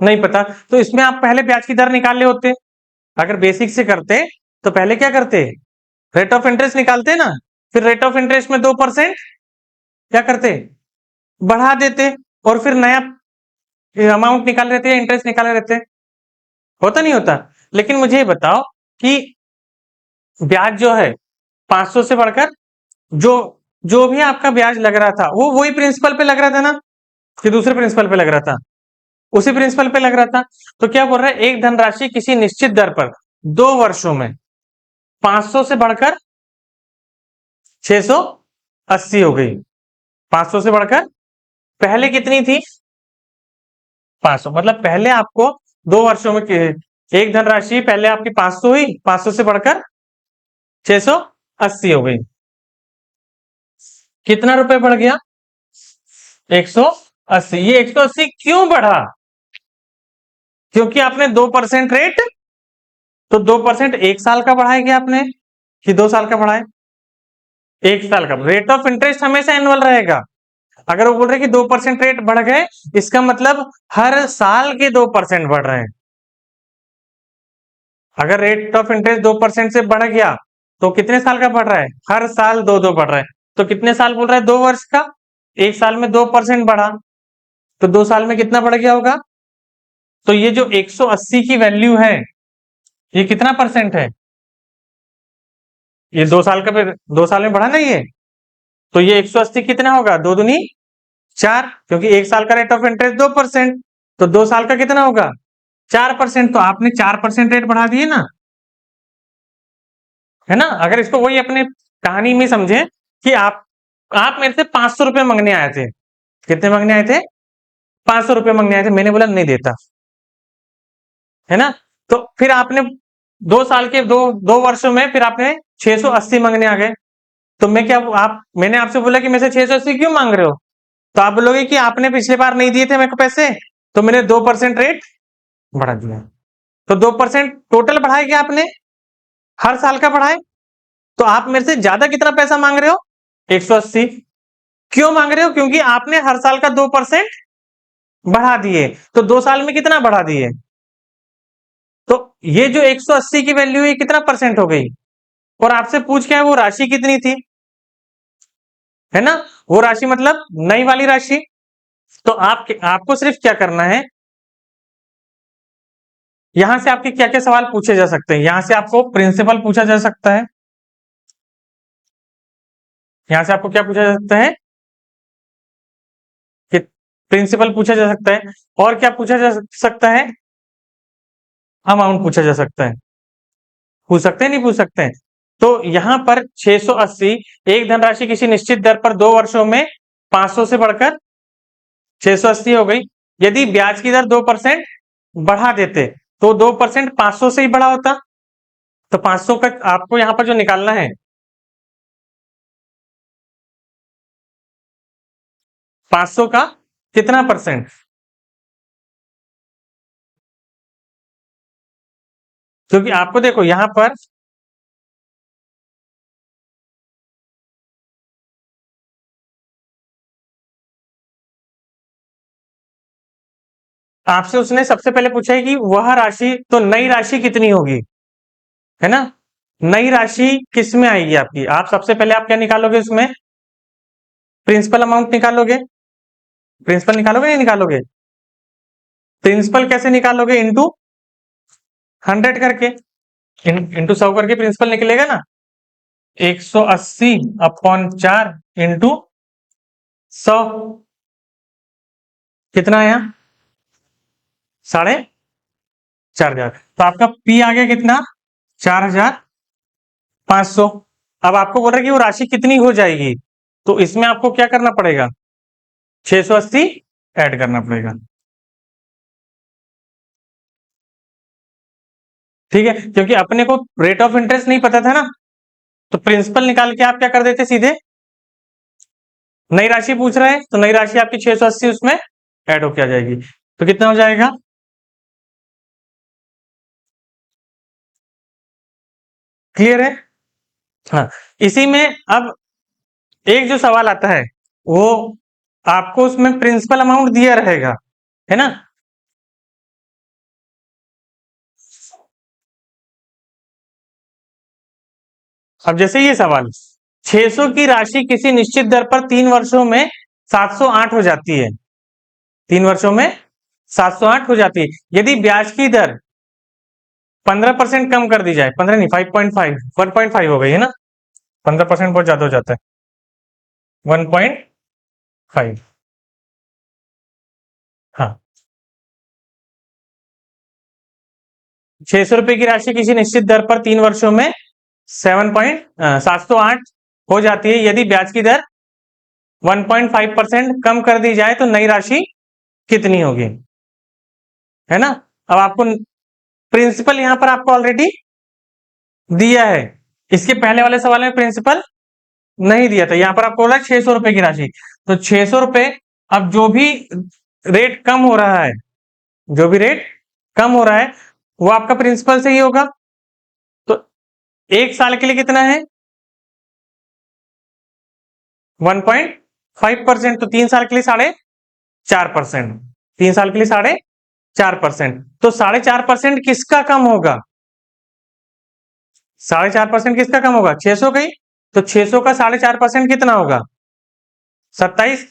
नहीं पता। तो इसमें आप पहले ब्याज की दर निकाल ले होते। अगर बेसिक से करते तो पहले क्या करते? रेट ऑफ इंटरेस्ट निकालते ना, फिर रेट ऑफ इंटरेस्ट में 2% क्या करते? बढ़ा देते, और फिर नया अमाउंट निकाल लेते हैं, इंटरेस्ट निकाले रहते। होता नहीं होता? लेकिन मुझे ये बताओ कि ब्याज जो है 500 से बढ़कर, जो जो भी आपका ब्याज लग रहा था वो वही प्रिंसिपल पे लग रहा था ना, कि दूसरे प्रिंसिपल पे लग रहा था? उसी प्रिंसिपल पे लग रहा था। तो क्या बोल रहा है? एक धनराशि किसी निश्चित दर पर 2 वर्षों में 500 से बढ़कर 680 हो गई। 500 से बढ़कर पहले कितनी थी? 500। मतलब पहले आपको 2 वर्षों में एक धनराशि पहले आपकी 500 हुई, 500 से बढ़कर 680 हो गई। कितना रुपए बढ़ गया? 180। ये 180 क्यों बढ़ा? क्योंकि आपने 2% रेट, तो 2% 1 साल का बढ़ाया क्या आपने, कि 2 साल का बढ़ाए? 1 साल का। रेट ऑफ इंटरेस्ट हमेशा एनुअल रहेगा। अगर वो बोल रहे कि 2% रेट बढ़ गए, इसका मतलब हर साल के 2% बढ़ रहे हैं। अगर रेट ऑफ इंटरेस्ट 2% से बढ़ गया तो कितने साल का बढ़ रहा है? हर साल 2-2 बढ़ रहा है। तो कितने साल बोल रहा है? 2 वर्ष का। 1 साल में 2% बढ़ा, तो 2 साल में कितना बढ़ गया होगा? तो ये जो 180 की वैल्यू है, ये कितना परसेंट है? ये 2 साल का, 2 साल में बढ़ा ना ये, तो ये 180 कितना होगा? 2 दूनी 4, क्योंकि 1 साल का रेट ऑफ इंटरेस्ट 2%, तो 2 साल का कितना होगा? 4%। तो आपने 4% रेट बढ़ा दिए ना, है ना? अगर इसको वही अपने कहानी में समझे कि आप मेरे से 500 रुपए मांगने आए थे। कितने मांगने आए थे? 500 रुपए मांगने आए थे। मैंने बोला नहीं देता, है ना? तो फिर आपने 2 साल के 2 वर्षों में फिर आपने 680 मांगने आ गए। तो मैं क्या, आप मैंने आपसे बोला कि मेरे से 680 क्यों मांग रहे हो? तो आप बोलोगे कि आपने पिछले बार नहीं दिए थे मेरे को पैसे, तो मैंने 2% रेट बढ़ा दिया। तो 2% टोटल बढ़ाए क्या आपने? हर साल का बढ़ाए। तो आप मेरे से ज्यादा कितना पैसा मांग रहे हो? 180। क्यों मांग रहे हो? क्योंकि आपने हर साल का 2% बढ़ा दिए। तो 2 साल में कितना बढ़ा दिए? तो ये जो 180 की वैल्यू है कितना परसेंट हो गई? और आपसे पूछ के वो राशि कितनी थी, है ना? वो राशि मतलब नई वाली राशि। तो आपको सिर्फ क्या करना है, यहां से आपके क्या क्या सवाल पूछे जा सकते हैं? यहां से आपको प्रिंसिपल पूछा जा सकता है। यहां से आपको क्या पूछा जा सकता है? कि प्रिंसिपल पूछा जा सकता है। और क्या पूछा जा सकता है? अमाउंट पूछा जा सकता है। पूछ सकते हैं, नहीं पूछ सकते हैं? तो यहां पर 680 एक धनराशि किसी निश्चित दर पर 2 वर्षों में 500 से बढ़कर 680 हो गई। यदि ब्याज की दर 2% बढ़ा देते तो 2% 500 से ही बड़ा होता। तो 500 का आपको यहां पर जो निकालना है, 500 का कितना परसेंट? क्योंकि आपको देखो यहां पर आपसे उसने सबसे पहले पूछा है कि वह राशि, तो नई राशि कितनी होगी, है ना? नई राशि किस में आएगी आपकी? आप सबसे पहले आप क्या निकालोगे उसमें? प्रिंसिपल अमाउंट निकालोगे। प्रिंसिपल निकालोगे नहीं निकालोगे? प्रिंसिपल कैसे निकालोगे? इंटू 100 करके, इंटू 100 करके प्रिंसिपल निकलेगा ना। 180 अपॉन 4 इंटू 100 कितना आया? 4,500। तो आपका पी आ गया कितना? 4,500। अब आपको बोल रहे कि वो राशि कितनी हो जाएगी, तो इसमें आपको क्या करना पड़ेगा? 680 ऐड करना पड़ेगा। ठीक है, क्योंकि अपने को रेट ऑफ इंटरेस्ट नहीं पता था ना, तो प्रिंसिपल निकाल के आप क्या कर देते सीधे? नई राशि पूछ रहे हैं तो नई राशि आपकी 680 उसमें ऐड होके आ जाएगी। तो कितना हो जाएगा? क्लियर है? हाँ। इसी में अब एक जो सवाल आता है, वो आपको उसमें प्रिंसिपल अमाउंट दिया रहेगा, है ना? अब जैसे ये सवाल, 600 की राशि किसी निश्चित दर पर 3 वर्षों में 708 हो जाती है। 3 वर्षों में 708 हो जाती है। यदि ब्याज की दर 15% कम कर दी जाए, 15 नहीं, 5.5, 1.5 हो गई है ना? 15% बहुत ज्यादा हो जाता है। 1.5। हाँ, 600 रुपए की राशि किसी निश्चित दर पर 3 वर्षों में 708 हो जाती है। यदि ब्याज की दर 1.5% कम कर दी जाए तो नई राशि कितनी होगी, है ना? अब आपको प्रिंसिपल यहां पर आपको ऑलरेडी दिया है। इसके पहले वाले सवाल में प्रिंसिपल नहीं दिया था। यहां पर आपको बोला 600 रुपए की राशि, तो 600 रुपए, अब जो भी रेट कम हो रहा है, जो भी रेट कम हो रहा है वो आपका प्रिंसिपल से ही होगा। तो 1 साल के लिए कितना है? 1.5%। तो 3 साल के लिए 4.5%। 3 साल के लिए 4.5%। तो 4.5% किसका कम होगा? 4.5% किसका कम होगा? 600 का ही। तो 600 का 4.5% कितना होगा? 27।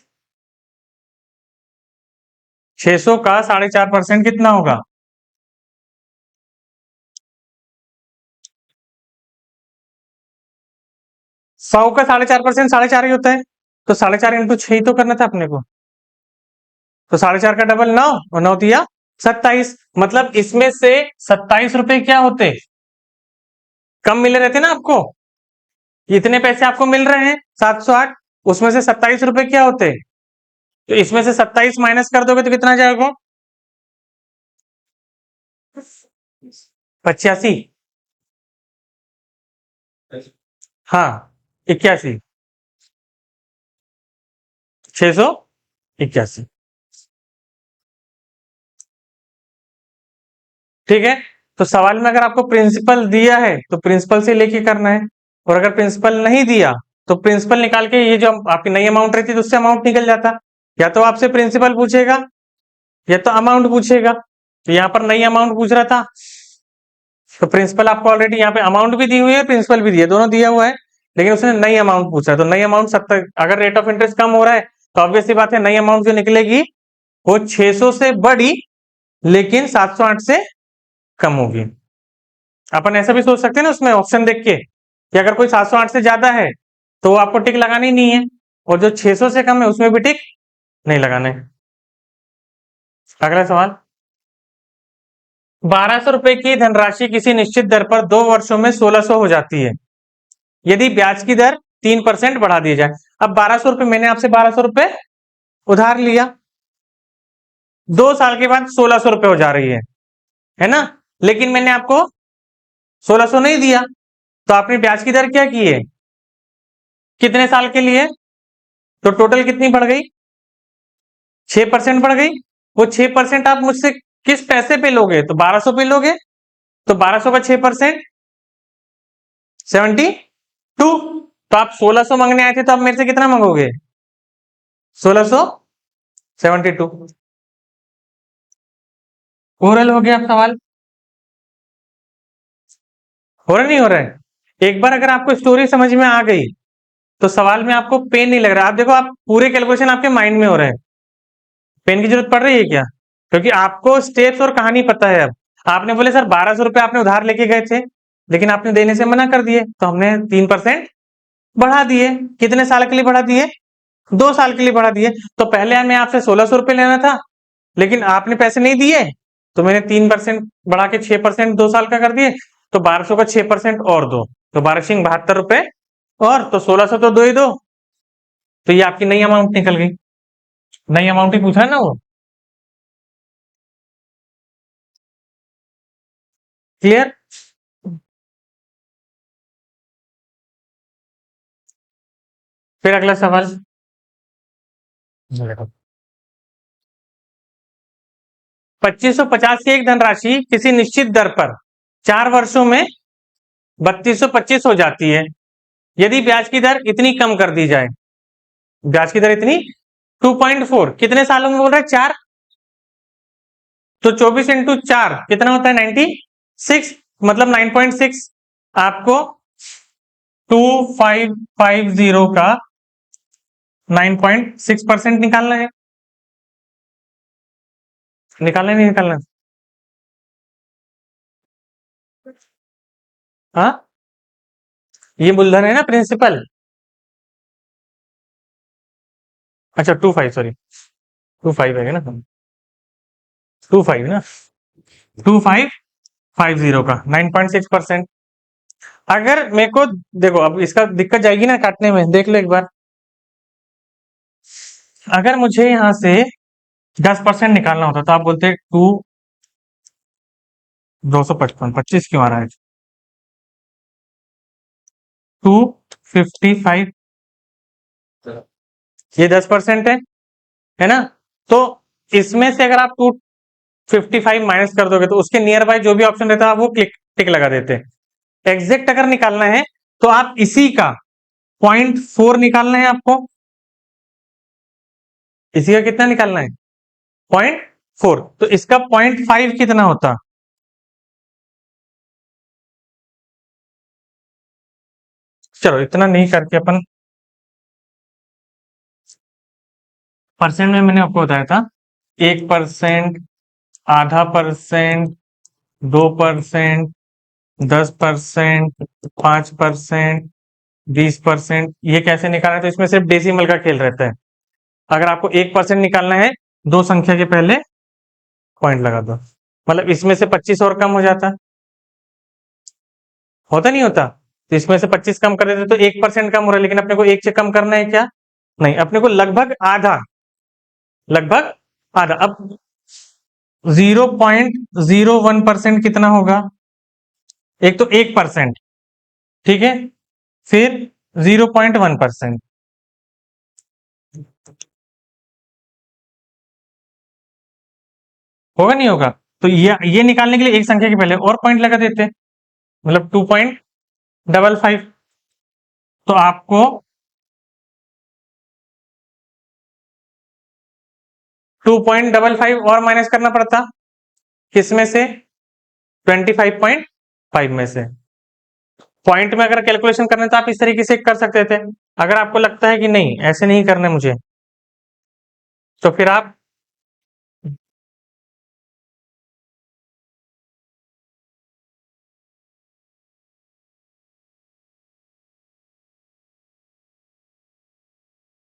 600 का 4.5% कितना होगा? 100 का 4.5% 4.5 ही होता है। तो 4.5 इंटू 6 ही तो करना था अपने को। तो 4.5 का डबल 9, और 9 दिया 27। मतलब इसमें से 27 रुपए क्या होते? कम मिले रहते ना आपको। इतने पैसे आपको मिल रहे हैं 708, उसमें से 27 रुपए क्या होते? तो इसमें से 27 माइनस कर दोगे तो कितना जाएगा? 85। हाँ, 81। 681। ठीक है। तो सवाल में अगर आपको प्रिंसिपल दिया है तो प्रिंसिपल से लेके करना है, और अगर प्रिंसिपल नहीं दिया तो प्रिंसिपल निकाल के ये जो आपकी नई अमाउंट रहती है तो उससे अमाउंट निकल जाता। या तो आपसे प्रिंसिपल पूछेगा या तो अमाउंट पूछेगा। तो यहाँ पर नई अमाउंट पूछ रहा था, तो प्रिंसिपल आपको ऑलरेडी यहाँ पे अमाउंट भी दी हुई है, प्रिंसिपल भी दिया, दोनों दिया हुआ है, लेकिन उसने नई अमाउंट पूछा है। तो नई अमाउंट 70, अगर रेट ऑफ इंटरेस्ट कम हो रहा है तो ऑब्वियस सी बात है नई अमाउंट जो निकलेगी वो 600 से बड़ी लेकिन 708 से कम होगी। अपन ऐसा भी सोच सकते हैं ना उसमें ऑप्शन देख के कि अगर कोई 708 से ज्यादा है तो वो आपको टिक लगानी नहीं है, और जो 600 से कम है उसमें भी टिक नहीं लगाना है। अगला सवाल, ₹1200 की धनराशि किसी निश्चित दर पर 2 वर्षों में 1600 हो जाती है यदि ब्याज की दर 3% बढ़ा दी जाए। अब ₹1200 मैंने आपसे ₹1200 उधार लिया, 2 साल के बाद ₹1600 हो जा रही है ना? लेकिन मैंने आपको 1600 नहीं दिया, तो आपने ब्याज की दर क्या की है? कितने साल के लिए? तो टोटल कितनी बढ़ गई? 6% बढ़ गई। वो 6% आप मुझसे किस पैसे पे लोगे? तो 1200 पे लोगे। तो 1200 का 6% 72। तो आप 1600 मांगने आए थे, तो आप मेरे से कितना मांगोगे? 1672। ओरल हो गया सवाल। हो रहा नहीं हो रहा है? एक बार अगर आपको स्टोरी समझ में आ गई तो सवाल में आपको पेन नहीं लग रहा। आप देखो, आप पूरे कैलकुलेशन आपके माइंड में हो रहे हैं। पेन की जरूरत पड़ रही है क्या? क्योंकि आपको स्टेप्स और कहानी पता है। अब आपने बोले सर ₹1200 आपने उधार लेके गए थे, लेकिन आपने देने से मना कर दिए, तो हमने 3% बढ़ा दिए। कितने साल के लिए बढ़ा दिए? 2 साल के लिए बढ़ा दिए। तो पहले हमें आपसे ₹1600 लेना था, लेकिन आपने पैसे नहीं दिए, तो मैंने 3% बढ़ा के 6% 2 साल का कर दिए। तो 1200 का 6% और दो, तो 1272 और तो 1600 तो दो ही दो। तो ये आपकी नई अमाउंट निकल गई। नई अमाउंट ही पूछा है ना वो। क्लियर? फिर अगला सवाल देखो। 2550 की एक धनराशि किसी निश्चित दर पर 4 वर्षों में 3225 हो जाती है यदि ब्याज की दर इतनी कम कर दी जाए। ब्याज की दर इतनी 2.4 कितने सालों में बोल रहे हैं? 4। तो 24 × 4 कितना होता है? 96। मतलब 9.6। आपको 2550 का 9.6% निकालना है। निकालना है नहीं निकालना? हाँ, ये मूलधन है ना, प्रिंसिपल। अच्छा 25, सॉरी 25 है ना, 25 ना, 2550 का 9.6%। अगर मेरे को देखो, अब इसका दिक्कत जाएगी ना काटने में, देख लो एक बार। अगर मुझे यहां से 10% निकालना होता तो आप बोलते 255, 25 क्यों आ रहा है? 255, ये 10% है ना? तो इसमें से अगर आप 255 माइनस कर दोगे तो उसके नियर बाय जो भी ऑप्शन रहता है आप वो क्लिक टिक लगा देते। एग्जैक्ट अगर निकालना है तो आप इसी का 0.4 निकालना है आपको। इसी का कितना निकालना है? 0.4। तो इसका 0.5 कितना होता? चलो इतना नहीं करके अपन परसेंट में, मैंने आपको बताया था 1%, ½ %, 2%, 10%, 5%, 20%। ये कैसे निकालना है? तो इसमें सिर्फ डेसिमल का खेल रहता है। अगर आपको 1% निकालना है, दो संख्या के पहले पॉइंट लगा दो। मतलब इसमें से 25 और कम हो जाता। होता नहीं होता? तो इसमें से 25 कम कर देते तो 1% कम हो रहा है, लेकिन अपने को 1 से कम करना है क्या? नहीं, अपने को लगभग आधा, लगभग आधा। अब 0.01% कितना होगा? एक तो 1%, ठीक है, फिर 0.1%। होगा नहीं होगा? तो ये निकालने के लिए एक संख्या के पहले और पॉइंट लगा देते, मतलब 2.55। तो आपको 2.55 और माइनस करना पड़ता, किसमें से? 25.5 में से। पॉइंट में अगर कैलकुलेशन करना है तो आप इस तरीके से कर सकते थे। अगर आपको लगता है कि नहीं ऐसे नहीं करना है मुझे, तो फिर आप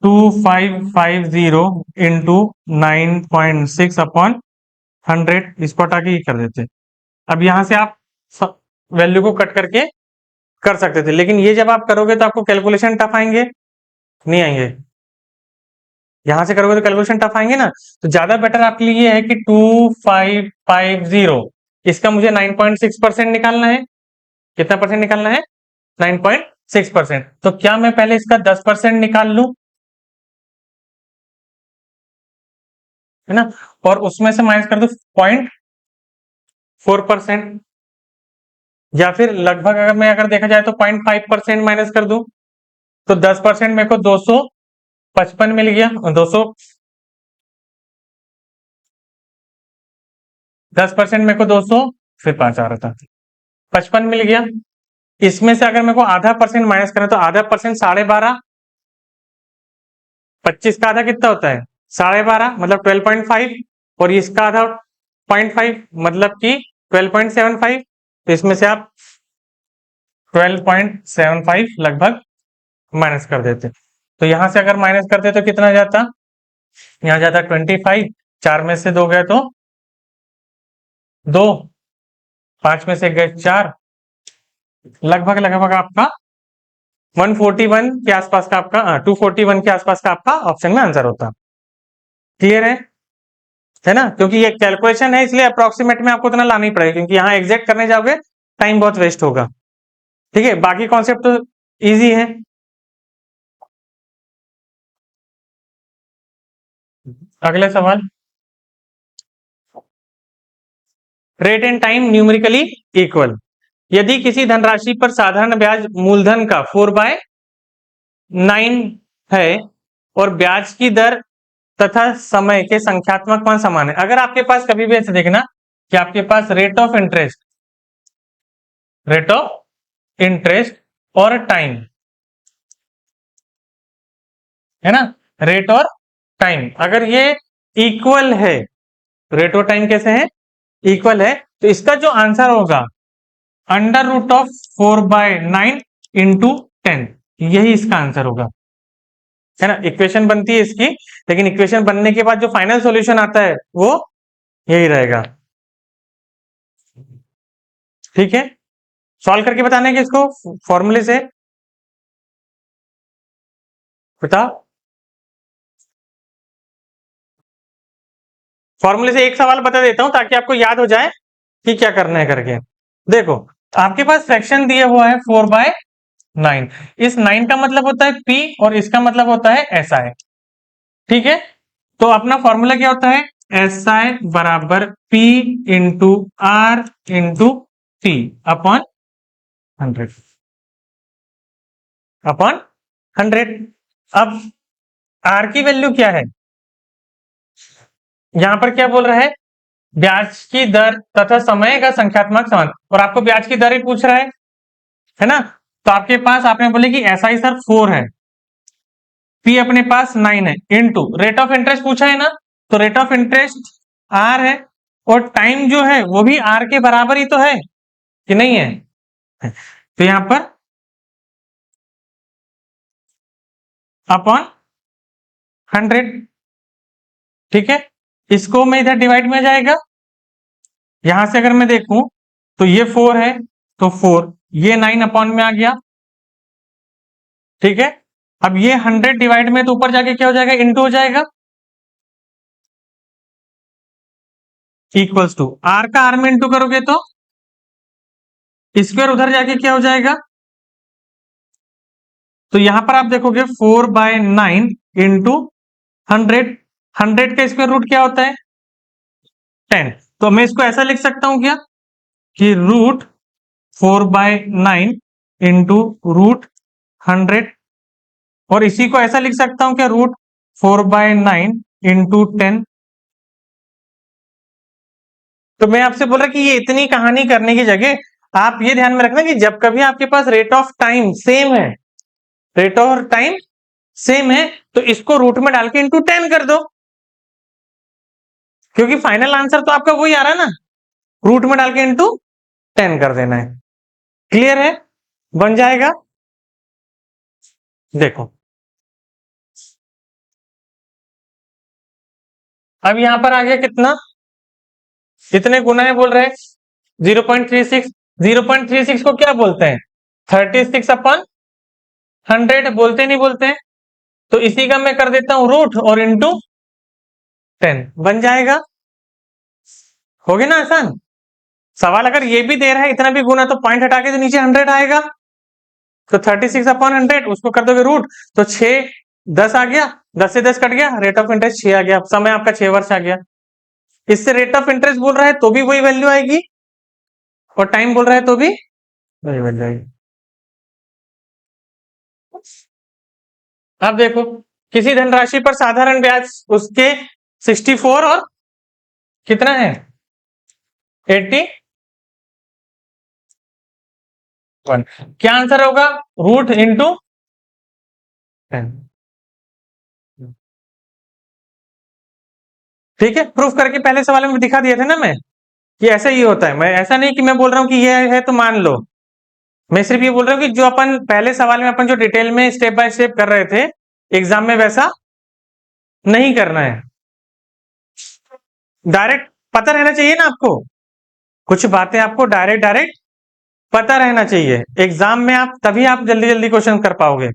2550 इंटू 9.6 अपॉन 100, इसको हटा के ये कर देते। अब यहां से आप वैल्यू को कट करके कर सकते थे, लेकिन ये जब आप करोगे तो आपको कैलकुलेशन टफ आएंगे, नहीं आएंगे? यहां से करोगे तो कैलकुलेशन टफ आएंगे ना। तो ज्यादा बेटर आपके लिए ये है कि 2550, इसका मुझे 9.6% निकालना है। कितना परसेंट निकालना है? 9.6%। तो क्या मैं पहले इसका 10% निकाल लूं, है ना, और उसमें से माइनस कर दो 0.4%, या फिर लगभग अगर देखा जाए तो 0.5% माइनस कर दूं, तो 10% मेरे को 255 मिल गया। 10% मेरे को 200, फिर 5 आ रहा था, 55 मिल गया। इसमें से अगर मेरे को आधा परसेंट माइनस करें तो आधा परसेंट 12.5, 25 का आधा कितना होता है? 12.5, मतलब 12.5, और इसका आधा 0.5, मतलब कि 12.75। तो इसमें से आप 12.75 लगभग माइनस कर देते। तो यहां से अगर माइनस करते तो कितना जाता? यहां जाता 25, 4 में से 2 गए तो 2, 5 में से गए 4, लगभग लगभग आपका 141 के आसपास का आपका 241 के आसपास का आपका ऑप्शन में आंसर होता। क्लियर है ना? क्योंकि ये कैलकुलेशन है, इसलिए अप्रोक्सीमेट में आपको उतना लाना ही पड़ेगा, क्योंकि यहाँ एग्जैक्ट करने जाओगे टाइम बहुत वेस्ट होगा। ठीक है, बाकी कॉन्सेप्ट तो इजी है। अगला सवाल, rate and time numerically equal. यदि किसी धनराशि पर साधारण ब्याज मूलधन का 4/9 है और ब्याज की दर तथा समय के संख्यात्मक मान समान है। अगर आपके पास कभी भी ऐसे देखना कि आपके पास रेट ऑफ इंटरेस्ट और टाइम, है ना, रेट और टाइम अगर ये इक्वल है, रेट और टाइम कैसे है? इक्वल है, तो इसका जो आंसर होगा √4/9 इंटू 10, यही इसका आंसर होगा, है ना। इक्वेशन बनती है इसकी, लेकिन इक्वेशन बनने के बाद जो फाइनल सॉल्यूशन आता है वो यही रहेगा। ठीक है, सॉल्व करके बताने के इसको फॉर्मूले से, बता, फॉर्मूले से एक सवाल बता देता हूं ताकि आपको याद हो जाए कि क्या करना है करके। देखो, आपके पास फ्रैक्शन दिया हुआ है 4/9, इस 9 का मतलब होता है P और इसका मतलब होता है SI। ठीक है, तो अपना फॉर्मूला क्या होता है? SI बराबर P into R into T upon 100, upon 100। अब R की वैल्यू क्या है? यहां पर क्या बोल रहा है? ब्याज की दर तथा समय का संख्यात्मक समान, और आपको ब्याज की दर ही पूछ रहा है ना। तो आपके पास आपने बोले कि SI सर 4 है, P अपने पास 9 है, इनटू रेट ऑफ इंटरेस्ट पूछा है ना, तो रेट ऑफ इंटरेस्ट R है, और टाइम जो है वो भी R के बराबर ही तो है कि नहीं है? तो यहां पर अपॉन 100। ठीक है, इसको मैं इधर डिवाइड में आ जाएगा, यहां से अगर मैं देखूं तो ये 4 है, तो 4, ये 9 अपॉन में आ गया। ठीक है, अब ये 100 डिवाइड में तो ऊपर जाके क्या हो जाएगा? इंटू हो जाएगा, इक्वल्स टू आर का आर में इंटू करोगे तो स्क्वायर उधर जाके क्या हो जाएगा? तो यहां पर आप देखोगे 4/9 इंटू 100, 100 का स्क्वायर रूट क्या होता है? 10। तो मैं इसको ऐसा लिख सकता हूं क्या कि √4/9 इंटू √100, और इसी को ऐसा लिख सकता हूं क्या? √4/9 इंटू 10। तो मैं आपसे बोल रहा कि ये इतनी कहानी करने की जगह आप ये ध्यान में रखना कि जब कभी आपके पास रेट ऑफ टाइम सेम है, रेट ऑफ टाइम सेम है, तो इसको रूट में डाल के इंटू 10 कर दो, क्योंकि फाइनल आंसर तो आपका वही आ रहा है ना, रूट में डाल के इंटू 10 कर देना है। क्लियर है? बन जाएगा। देखो, अब यहां पर आ गया कितना, इतने गुना है बोल रहे हैं, 0.36। 0.36 को क्या बोलते हैं? 36/100 बोलते नहीं बोलते? तो इसी का मैं कर देता हूं रूट और इंटू 10 बन जाएगा। हो गया ना आसान? सवाल अगर ये भी दे रहा है इतना भी गुना तो पॉइंट हटा के तो नीचे 100 आएगा। तो 36/100 उसको कर दोगे रूट तो 6 10 आ गया, 10 से 10 कट गया, रेट ऑफ इंटरेस्ट 6 आ गया, समय आपका 6 वर्ष आ गया। इससे रेट ऑफ इंटरेस्ट बोल रहा है तो भी वही वैल्यू आएगी और टाइम बोल रहा है तो भी वही वैल्यू आएगी। अब देखो किसी धनराशि पर साधारण ब्याज उसके 64 और कितना है 81। क्या आंसर होगा? Root into 10। ठीक है, प्रूफ करके पहले सवाल में दिखा दिया था ना मैं कि ऐसा ही होता है। मैं ऐसा नहीं कि मैं बोल रहा हूं कि ये है तो मान लो, मैं सिर्फ ये बोल रहा हूँ कि जो अपन पहले सवाल में अपन जो डिटेल में स्टेप बाय स्टेप कर रहे थे एग्जाम में वैसा नहीं करना है। डायरेक्ट पता रहना चाहिए ना आपको, कुछ बातें आपको डायरेक्ट डायरेक्ट पता रहना चाहिए। एग्जाम में आप तभी आप जल्दी जल्दी क्वेश्चन कर पाओगे।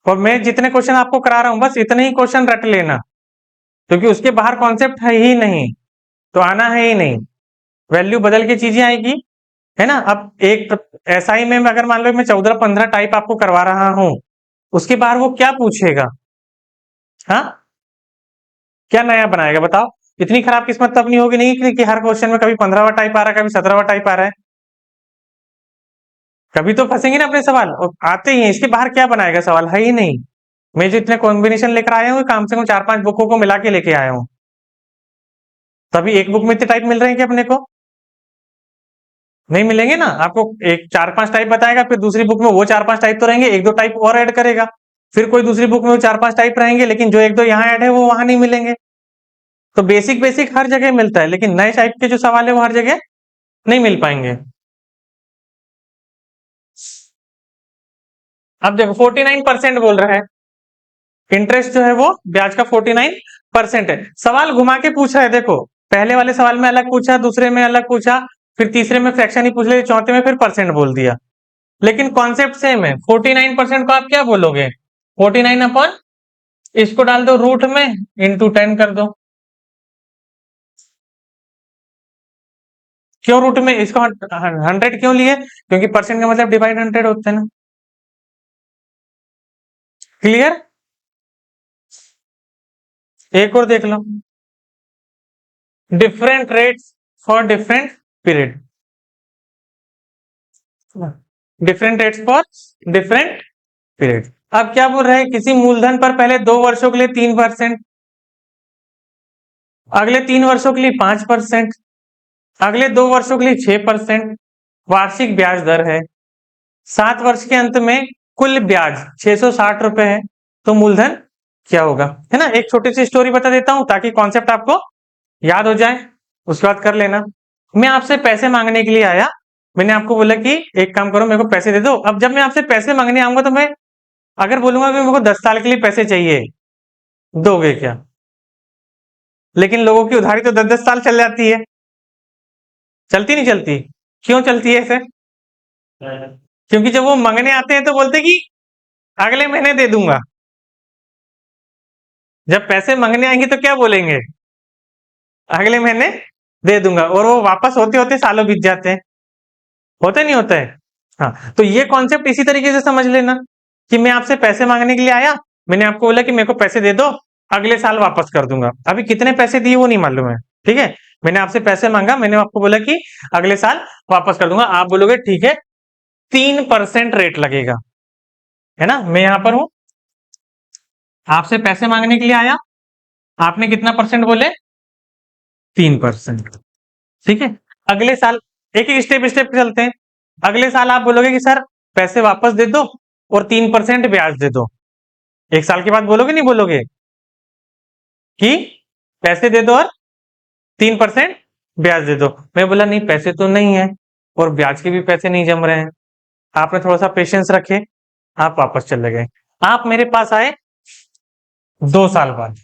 और मैं जितने क्वेश्चन आपको करा रहा हूं बस इतने ही क्वेश्चन रट लेना, क्योंकि उसके बाहर कॉन्सेप्ट है ही नहीं तो आना है ही नहीं, वैल्यू बदल के चीजें आएगी, है ना। अब एक एसआई में अगर मान लो मैं 14-15 टाइप आपको करवा रहा हूं, उसके बाहर वो क्या पूछेगा? हाँ, क्या नया बनाएगा बताओ? इतनी खराब किस्मत तब नहीं होगी नहीं कि हर क्वेश्चन में कभी 15वां टाइप आ रहा है, कभी 17वां टाइप आ रहा है। कभी तो फंसेंगे ना अपने सवाल, और आते ही हैं। इसके बाहर क्या बनाएगा सवाल? है ही नहीं। मैं जो इतने कॉम्बिनेशन लेकर आया हूँ कम से कम 4-5 बुकों को मिला के लेके आया हूँ, तभी एक बुक में इतने टाइप मिल रहे हैं कि अपने को नहीं मिलेंगे ना। आपको एक 4-5 टाइप बताएगा, फिर दूसरी बुक में वो 4-5 टाइप तो रहेंगे, एक दो टाइप और ऐड करेगा, फिर कोई दूसरी बुक में वो 4-5 टाइप रहेंगे, लेकिन जो एक दो यहाँ ऐड है वो वहां नहीं मिलेंगे। तो बेसिक बेसिक हर जगह मिलता है, लेकिन नए टाइप के जो सवाल है वो हर जगह नहीं मिल पाएंगे। अब देखो 49% बोल रहा है, इंटरेस्ट जो है वो ब्याज का 49% है। सवाल घुमा के पूछ रहा है, देखो पहले वाले सवाल में अलग पूछा, दूसरे में अलग पूछा, फिर तीसरे में फ्रैक्शन ही पूछ लिया, चौथे में फिर परसेंट बोल दिया, लेकिन कॉन्सेप्ट सेम है। 49% को आप क्या बोलोगे? 49 इसको डाल दो रूट में, इंटू 10 कर दो। क्यों रूट में? इसको 100 क्यों लिए? क्योंकि परसेंट का मतलब डिवाइड 100 होता है ना। क्लियर? एक और देख लो, different rates for different period. Different rates for different period. अब क्या बोल रहे हैं? किसी मूलधन पर पहले 2 वर्षों के लिए 3%, अगले 3 वर्षों के लिए 5%, अगले 2 वर्षों के लिए 6% वार्षिक ब्याज दर है। 7 वर्ष के अंत में कुल ब्याज 660 रुपए है, तो मूलधन क्या होगा? है ना। एक छोटी सी स्टोरी बता देता हूं ताकि कॉन्सेप्ट आपको याद हो जाए, उसके बाद कर लेना। मैं आपसे पैसे मांगने के लिए आया, मैंने आपको बोला कि एक काम करो मेरे को पैसे दे दो। अब जब मैं आपसे पैसे मांगने आऊंगा तो मैं अगर बोलूंगा कि मेरे को 10 साल के लिए पैसे चाहिए, दोगे क्या? लेकिन लोगों की उधारी तो 10-10 साल चल जाती है, चलती नहीं चलती? क्यों चलती है ऐसे? क्योंकि जब वो मांगने आते हैं तो बोलते कि अगले महीने दे दूंगा, जब पैसे मांगने आएंगे तो क्या बोलेंगे? अगले महीने दे दूंगा, और वो वापस होते होते सालों बीत जाते हैं। होता नहीं होता है? हाँ, तो ये कॉन्सेप्ट इसी तरीके से समझ लेना कि मैं आपसे पैसे मांगने के लिए आया, मैंने आपको बोला कि मेरे को पैसे दे दो, अगले साल वापस कर दूंगा। अभी कितने पैसे दिए वो नहीं मालूम है, ठीक है। मैंने आपसे पैसे मांगा, मैंने आपको बोला कि अगले साल वापस कर दूंगा, आप बोलोगे ठीक है 3% रेट लगेगा, है ना। मैं यहां पर हूं, आपसे पैसे मांगने के लिए आया, आपने कितना परसेंट बोले? 3%। ठीक है, अगले साल एक एक स्टेप स्टेप चलते हैं। अगले साल आप बोलोगे कि सर पैसे वापस दे दो और 3% ब्याज दे दो। एक साल के बाद बोलोगे नहीं बोलोगे कि पैसे दे दो और 3% ब्याज दे दो? मैं बोला नहीं पैसे तो नहीं है और ब्याज के भी पैसे नहीं जम रहे हैं। आपने थोड़ा सा पेशेंस रखे, आप वापस चले गए। आप मेरे पास आए 2 साल बाद।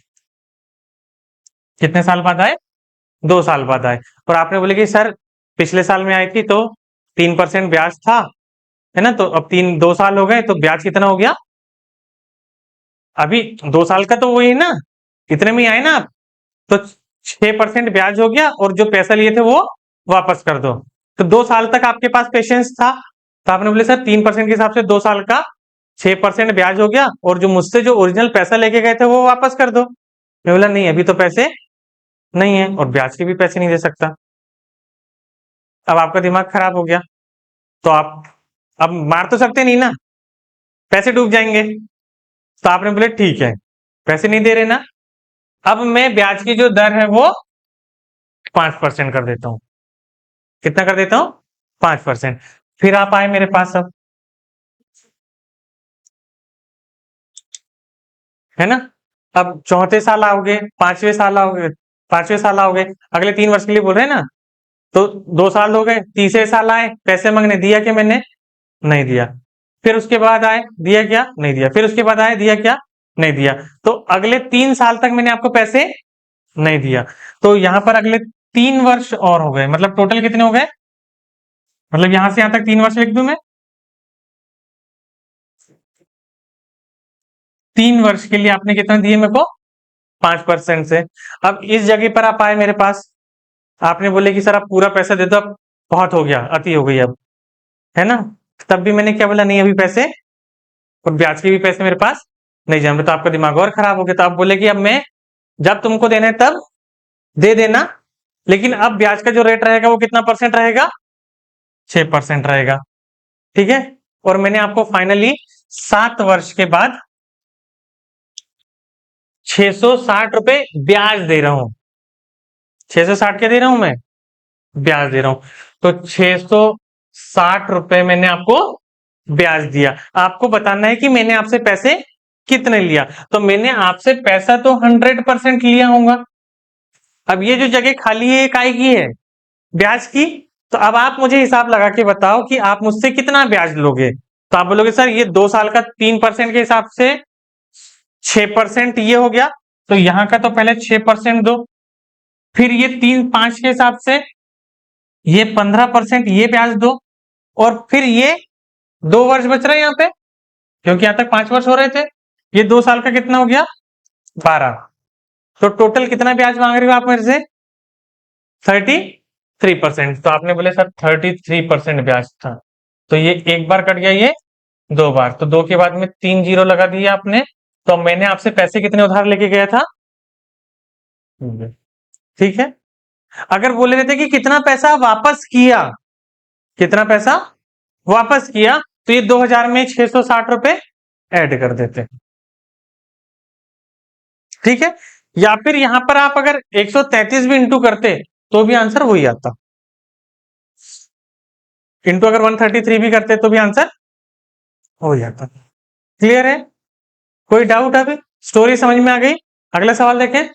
कितने साल बाद आए? 2 साल बाद आए, और आपने बोले कि सर पिछले साल में आई थी तो 3% ब्याज था, है ना। तो अब 2 साल हो गए तो ब्याज कितना हो गया, अभी 2 साल का तो वही है ना, इतने में ही आए ना आप। तो 6% ब्याज हो गया और जो पैसा लिए थे वो वापस कर दो। तो 2 साल तक आपके पास पेशेंस था, तो आपने बोले सर 3% के हिसाब से 2 साल का 6% ब्याज हो गया और जो मुझसे जो ओरिजिनल पैसा लेके गए थे वो वापस कर दो। मैं बोला नहीं अभी तो पैसे नहीं है और ब्याज के भी पैसे नहीं दे सकता। अब आपका दिमाग खराब हो गया, तो आप अब मार तो सकते नहीं ना, पैसे डूब जाएंगे। तो आपने बोले ठीक है, पैसे नहीं दे रहे ना, अब मैं ब्याज की जो दर है वो 5% कर देता हूं। कितना कर देता हूं, 5%। फिर आप आए मेरे पास, अब है ना, अब चौथे साल आओगे, 5वें साल आओगे, 5वें साल आओगे, अगले 3 वर्ष के लिए बोल रहे हैं ना। तो 2 साल हो गए, तीसरे साल आए, पैसे मांगने, दिया कि मैंने नहीं दिया। फिर उसके बाद आए, दिया क्या नहीं दिया। फिर उसके बाद आए, दिया क्या नहीं दिया। तो अगले 3 साल तक मैंने आपको पैसे नहीं दिया। तो यहां पर अगले 3 वर्ष और हो गए, मतलब टोटल कितने हो गए, मतलब यहां से यहां तक 3 वर्ष लिख दूं मैं। 3 वर्ष के लिए आपने कितना दिए मेरे को, 5% से। अब इस जगह पर आप आए मेरे पास, आपने बोले कि सर आप पूरा पैसा दे दो, अब बहुत हो गया, अति हो गई अब, है ना। तब भी मैंने क्या बोला, नहीं अभी पैसे और ब्याज के भी पैसे मेरे पास नहीं जान रहे। तो आपका दिमाग और खराब हो गया, तो आप बोले कि अब मैं जब तुमको देना है तब दे देना, लेकिन अब ब्याज का जो रेट रहेगा वो कितना परसेंट रहेगा, 6% रहेगा। ठीक है, और मैंने आपको फाइनली 7 वर्ष के बाद 660 रुपए ब्याज दे रहा हूं। 660 क्या दे रहा हूं मैं, ब्याज दे रहा हूं। तो 660 रुपए मैंने आपको ब्याज दिया। आपको बताना है कि मैंने आपसे पैसे कितने लिया। तो मैंने आपसे पैसा तो 100% लिया होगा। अब ये जो जगह खाली है, काय की है, ब्याज की। तो अब आप मुझे हिसाब लगा के बताओ कि आप मुझसे कितना ब्याज लोगे। तो आप बोलोगे सर ये 2 साल का 3% के हिसाब से 6% ये हो गया, तो यहां का तो पहले 6% दो, फिर ये 3 5 के हिसाब से ये 15% ये ब्याज दो, और फिर ये 2 वर्ष बच रहे हैं यहाँ पे, क्योंकि यहां तक 5 वर्ष हो रहे थे। ये 2 साल का कितना हो गया, 12। तो टोटल कितना ब्याज मांग रहे हो आप मेरे से, 33%। तो आपने बोले सर 33% ब्याज था, तो ये एक बार कट गया, ये 2 बार, तो 2 के बाद में 3 जीरो लगा दिया आपने। तो मैंने आपसे पैसे कितने उधार लेके गया था, ठीक है। अगर बोले रहते कि कितना पैसा वापस किया, कितना पैसा वापस किया, तो ये 2000 में 660 रुपए ऐड कर देते, ठीक है। या फिर यहां पर आप अगर 133 भी इंटू करते तो भी आंसर वही आता, इंटू अगर 133 भी करते तो भी आंसर हो जाता। क्लियर है, कोई डाउट अभी, स्टोरी समझ में आ गई। अगला सवाल देखें।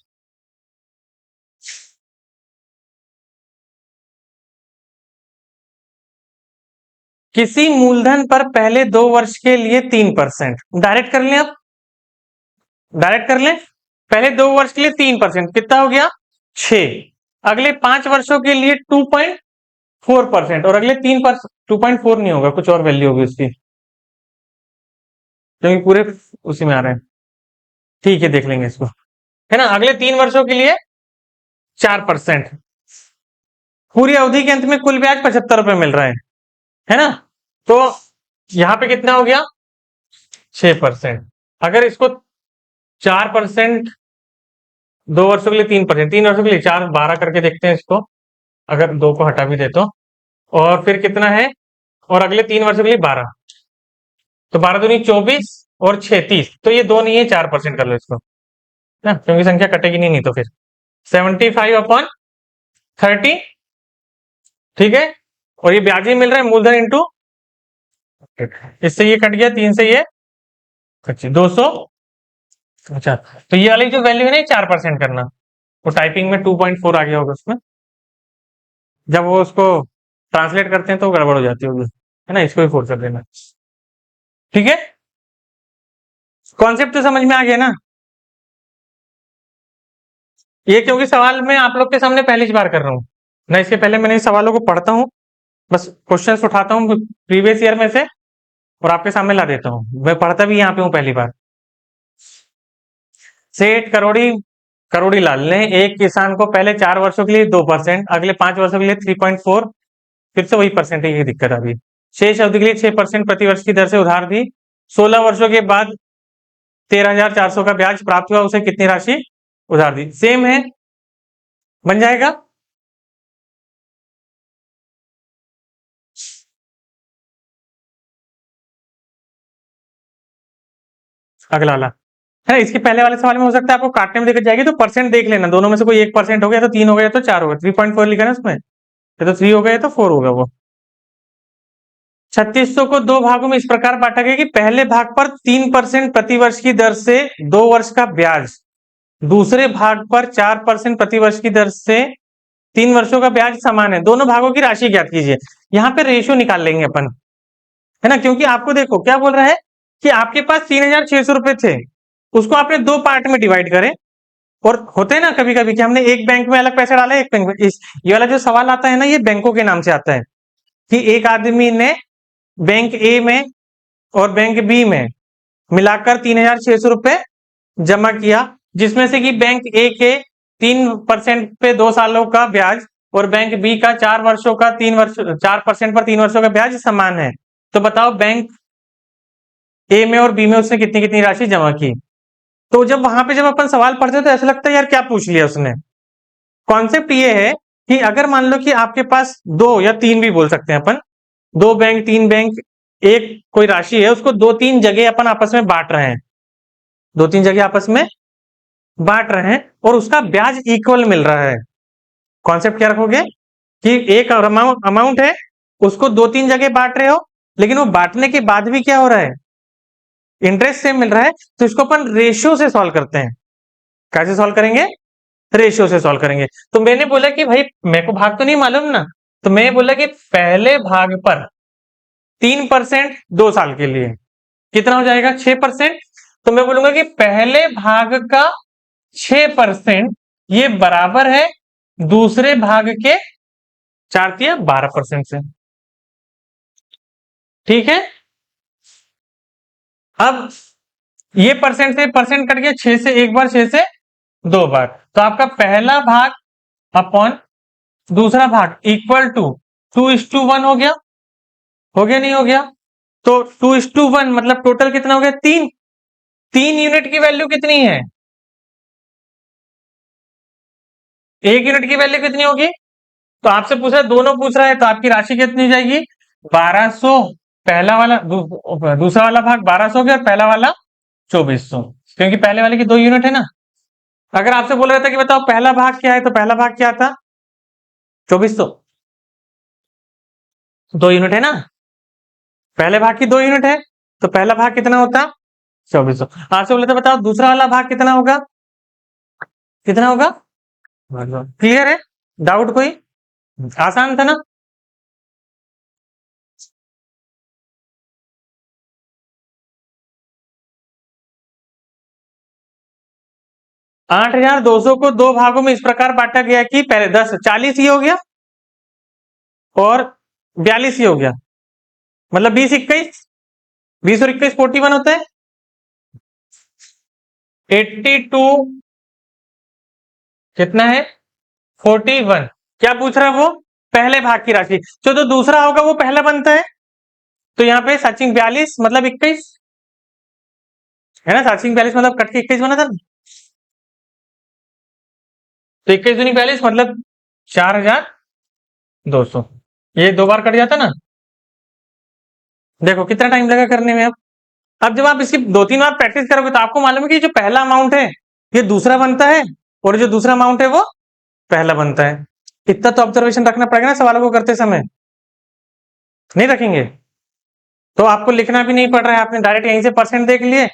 किसी मूलधन पर पहले 2 वर्ष के लिए 3%, डायरेक्ट कर लें, आप डायरेक्ट कर लें। पहले 2 वर्ष के लिए 3%, कितना हो गया, 6। अगले 5 वर्षों के लिए 2.4%, और अगले 3%, 2.4 नहीं होगा, कुछ और वैल्यू होगी उसकी, क्योंकि पूरे उसी में आ रहे हैं। ठीक है, देख लेंगे इसको, है ना। अगले 3 वर्षों के लिए 4%, पूरी अवधि के अंत में कुल ब्याज 75 रुपए मिल रहा है ना। तो यहां पे कितना हो गया, 6%। अगर इसको 4%, 2 वर्षों के लिए 3%, 3 वर्षों के लिए 4, 12 करके देखते हैं इसको, अगर 2 को हटा भी दे तो। और फिर कितना है, और अगले 3 वर्षों के लिए 12, तो 12 दूनी 24 और 36, तो ये दो नहीं है, 4% कर लो इसको ना, क्योंकि संख्या कटेगी नहीं तो फिर 75/30, ठीक है। और ये ब्याज ही मिल रहा है, मूलधन इंटू, इससे ये कट गया, 3 से ये 200। अच्छा, तो ये वाली जो वैल्यू है ना, 4% करना, वो टाइपिंग में 2.4 आ गया होगा उसमें, जब वो उसको ट्रांसलेट करते हैं तो गड़बड़ हो जाती होगी, है ना। इसको भी फोर कर देना, ठीक है। कॉन्सेप्ट तो समझ में आ गया ना। ये क्योंकि सवाल मैं आप लोग के सामने पहली बार कर रहा हूं, ना इसके पहले मैंने इस सवालों को पढ़ता हूँ, बस क्वेश्चंस उठाता हूँ प्रीवियस ईयर में से और आपके सामने ला देता हूँ। मैं पढ़ता भी यहाँ पे हूँ पहली बार। सेठ करोड़ी करोड़ी लाल ने एक किसान को पहले 4 वर्षों के लिए 2%, अगले 5 वर्षों के लिए 3.4, फिर से वही परसेंटेज की दिक्कत आ गई, शेष अवधि के लिए 6% प्रतिवर्ष की दर से उधार दी। 16 वर्षों के बाद 13,400 का ब्याज प्राप्त हुआ, उसे कितनी राशि उधार दी? सेम है, बन जाएगा। अगला वाला है ना, इसके पहले वाले सवाल में हो सकता है आपको काटने में दिक्कत जाएगी, तो परसेंट देख लेना, दोनों में से कोई 1% हो गया तो 3 हो गया तो 4 हो गया। 3.4 लिखा ना उसमें, या तो 3 हो गया तो 4 होगा वो। 3600 को दो भागों में इस प्रकार बांटा गया कि पहले भाग पर 3% प्रतिवर्ष की दर से 2 वर्ष का ब्याज, दूसरे भाग पर 4% प्रतिवर्ष की दर से 3 वर्षों का ब्याज समान है। दोनों भागों की राशि ज्ञात कीजिए। यहाँ पे रेशियो निकाल लेंगे अपन, है ना, क्योंकि आपको देखो क्या बोल रहा है कि आपके पास 3,600 रुपए थे, उसको आपने दो पार्ट में डिवाइड करे। और होते हैं ना कभी कभी कि हमने एक बैंक में अलग पैसे डाले, एक बैंक में ये वाला जो सवाल आता है ना, ये बैंकों के नाम से आता है कि एक आदमी ने बैंक ए में और बैंक बी में मिलाकर 3,600 रुपए जमा किया, जिसमें से कि बैंक ए के 3% पे 2 सालों का ब्याज और बैंक बी का 4 वर्षों का 4% पर 3 वर्षों का ब्याज समान है। तो बताओ बैंक ए में और बी में उसने कितनी कितनी राशि जमा की? तो जब वहां पे जब अपन सवाल पढ़ते हैं तो ऐसा लगता है यार क्या पूछ लिया उसने। कॉन्सेप्ट ये है कि अगर मान लो कि आपके पास दो या तीन भी बोल सकते हैं अपन, दो बैंक, तीन बैंक, एक कोई राशि है, उसको दो तीन जगह अपन आपस में बांट रहे हैं, दो तीन जगह आपस में बांट रहे हैं और उसका ब्याज इक्वल मिल रहा है। कॉन्सेप्ट क्या रखोगे कि एक अमाउंट है, उसको दो तीन जगह बांट रहे हो, लेकिन वो बांटने के बाद भी क्या हो रहा है, इंटरेस्ट सेम मिल रहा है। तो इसको अपन रेशियो से सॉल्व करते हैं। कैसे सॉल्व करेंगे? रेशियो से सॉल्व करेंगे। तो मैंने बोला कि भाई मेरे को भाग तो नहीं मालूम ना, तो मैं बोला कि पहले भाग पर 3% 2 साल के लिए कितना हो जाएगा? 6%। तो मैं बोलूंगा कि पहले भाग का 6% ये बराबर है दूसरे भाग के 4/12% से। ठीक है, अब ये परसेंट से परसेंट कट गया, 6 से एक बार, 6 से दो बार, तो आपका पहला भाग अपॉन दूसरा भाग इक्वल टू 2:1 हो गया। हो गया नहीं हो गया? तो 2:1 मतलब टोटल कितना हो गया? 3। 3 यूनिट की वैल्यू कितनी है? 1 यूनिट की वैल्यू कितनी होगी? तो आपसे पूछ रहा है, दोनों पूछ रहा है, तो आपकी राशि कितनी हो जाएगी? 1200। पहला वाला दूसरा वाला भाग 1200 हो गया और पहला वाला 2400, क्योंकि पहले वाले की 2 यूनिट है ना। अगर आपसे बोल रहा था कि बताओ पहला भाग क्या है, तो पहला भाग क्या था? 2400। 2 यूनिट है ना, पहले भाग की 2 यूनिट है, तो पहला भाग कितना होता? 2400। आपसे बोले तो बताओ दूसरा वाला भाग कितना होगा? कितना होगा? क्लियर है? डाउट कोई? आसान था ना? 8,200 को दो भागों में इस प्रकार बांटा गया कि पहले 10 40 ही हो गया और 42 ही हो गया, मतलब 20 21, 20 और 21 41 होता है। 82 कितना है? 41। क्या पूछ रहा है वो? पहले भाग की राशि। जो दूसरा होगा वो पहला बनता है, तो यहाँ पे सचिन 42 मतलब 21 है ना, सचिन 42 मतलब कट के 21 बना था ना, तो 21 दूनी 42 मतलब 4,200। ये दो बार कट जाता ना। देखो कितना टाइम लगा करने में। अब जब आप इसकी दो तीन बार प्रैक्टिस करोगे तो आपको मालूम है कि जो पहला अमाउंट है ये दूसरा बनता है और जो दूसरा अमाउंट है वो पहला बनता है। इतना तो ऑब्जर्वेशन रखना पड़ेगा ना सवालों को करते समय। नहीं रखेंगे तो आपको लिखना भी नहीं पड़ रहा है, आपने डायरेक्ट यहीं से परसेंट देख लिए,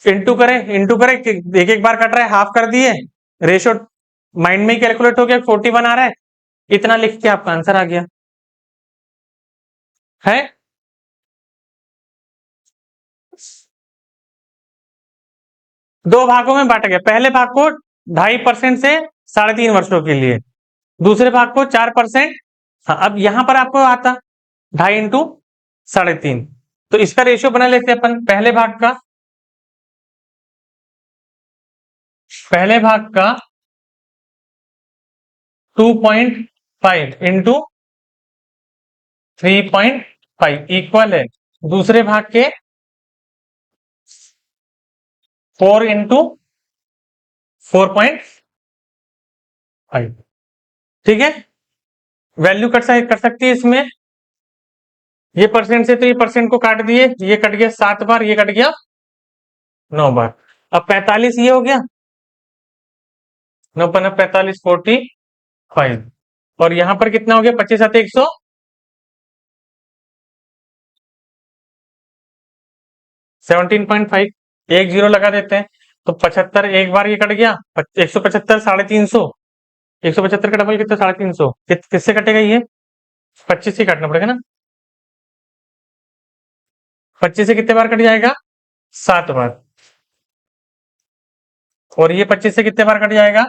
इंटू करें, एक एक बार कट रहा है, हाफ कर दिए, रेशियो माइंड में ही कैलकुलेट हो गया, 41 आ रहा है, इतना लिख के आपका आंसर आ गया है। दो भागों में बांटा गया, पहले भाग को 2.5% से 3.5 वर्षों के लिए, दूसरे भाग को 4%। हाँ, अब यहां पर आपको आता 2.5 इंटू 3.5, तो इसका रेशियो बना लेते हैं अपन। पहले भाग का 2.5 इंटू 3.5 इक्वल है दूसरे भाग के 4 इंटू 4.5। ठीक है, वैल्यू कर सकती है इसमें, ये परसेंट से तो ये परसेंट को काट दिए, ये कट गया 7 बार, ये कट गया 9 बार। अब 45 ये हो गया, 9 पन्ना 45, 45। और यहां पर कितना हो गया, 25 7 100, 17.5। एक जीरो लगा देते हैं, तो 75 एक बार ये कट गया, 175 350, 175 का डबल कितना 350, किससे कटेगा ये, 25 से काटना पड़ेगा ना। 25 से कितने बार कट जाएगा, 7 बार। और ये 25 से कितने बार कट जाएगा,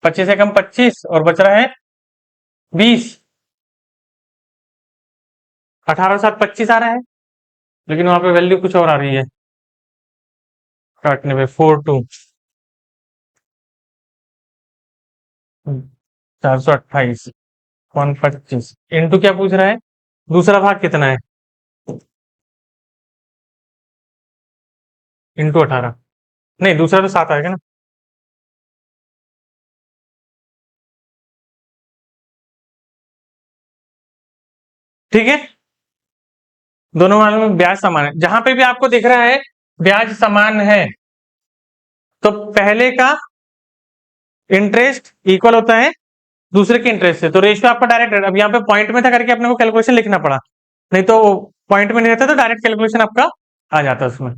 25 से कम 25, और बच रहा है 20। 18 7 25 आ रहा है, लेकिन वहां पे वैल्यू कुछ और आ रही है काटने पे, 42 428 125 इंटू क्या पूछ रहा है, दूसरा भाग कितना है, इंटू 18। नहीं, दूसरा तो 7 आएगा ना। ठीक है, दोनों वालों में ब्याज समान है। जहां पे भी आपको दिख रहा है ब्याज समान है, तो पहले का इंटरेस्ट इक्वल होता है दूसरे के इंटरेस्ट से, तो रेशियो आपका डायरेक्ट, अब यहाँ पे पॉइंट में था करके अपने को कैलकुलेशन लिखना पड़ा, नहीं तो पॉइंट में नहीं रहता तो डायरेक्ट कैलकुलेशन आपका आ जाता उसमें।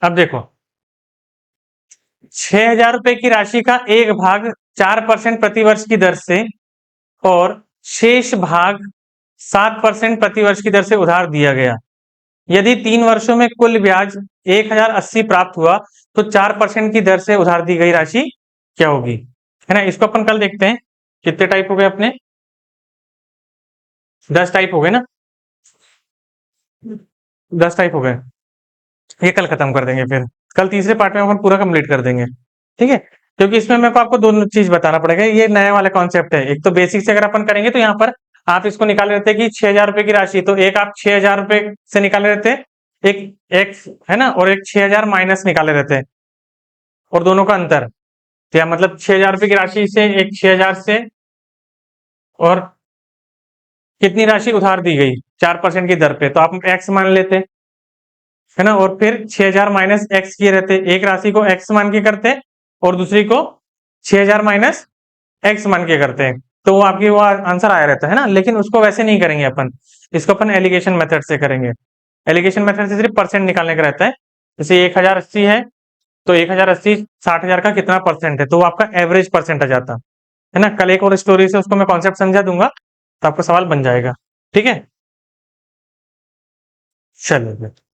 अब देखो, 6,000 रुपए की राशि का एक भाग 4% प्रतिवर्ष की दर से और शेष भाग 7% प्रतिवर्ष की दर से उधार दिया गया। यदि 3 वर्षों में कुल ब्याज 1,080 प्राप्त हुआ तो 4% की दर से उधार दी गई राशि क्या होगी, है ना। इसको अपन कल देखते हैं। कितने टाइप हो गए अपने, 10 टाइप हो गए ना, 10 टाइप हो गए। ये कल खत्म कर देंगे, फिर कल तीसरे पार्ट में अपन पूरा कंप्लीट कर देंगे। ठीक है, क्योंकि इसमें मेरे को आपको दोनों चीज बताना पड़ेगा, ये नया वाला कॉन्सेप्ट है। एक तो बेसिक से अगर अपन करेंगे तो यहाँ पर आप इसको निकाल लेते कि 6,000 रुपए की राशि, तो एक आप 6,000 रुपए से निकाले रहते, एक एक्स है ना, और एक 6,000 माइनस निकाले रहते, और दोनों का अंतर, तो या मतलब 6,000 रुपए की राशि से एक 6,000 से, और कितनी राशि उधार दी गई 4% की दर पे, तो आप एक्स मान लेते, है ना, और फिर 6,000 माइनस एक्स किए रहते, एक राशि को एक्स मान के करते और दूसरी को 6,000 माइनस एक्स मान के करते हैं, तो वो आपकी वो आंसर आया रहता है ना। लेकिन उसको वैसे नहीं करेंगे अपन, इसको अपन एलिगेशन मेथड से करेंगे। एलिगेशन मेथड से सिर्फ परसेंट निकालने का रहता है। जैसे 1,080 है, तो 1,080 60,000 का कितना परसेंट है, तो वो आपका एवरेज परसेंट आ जाता है ना। कल एक और स्टोरी से उसको मैं कॉन्सेप्ट समझा दूंगा, तो आपका सवाल बन जाएगा। ठीक है, चलिए।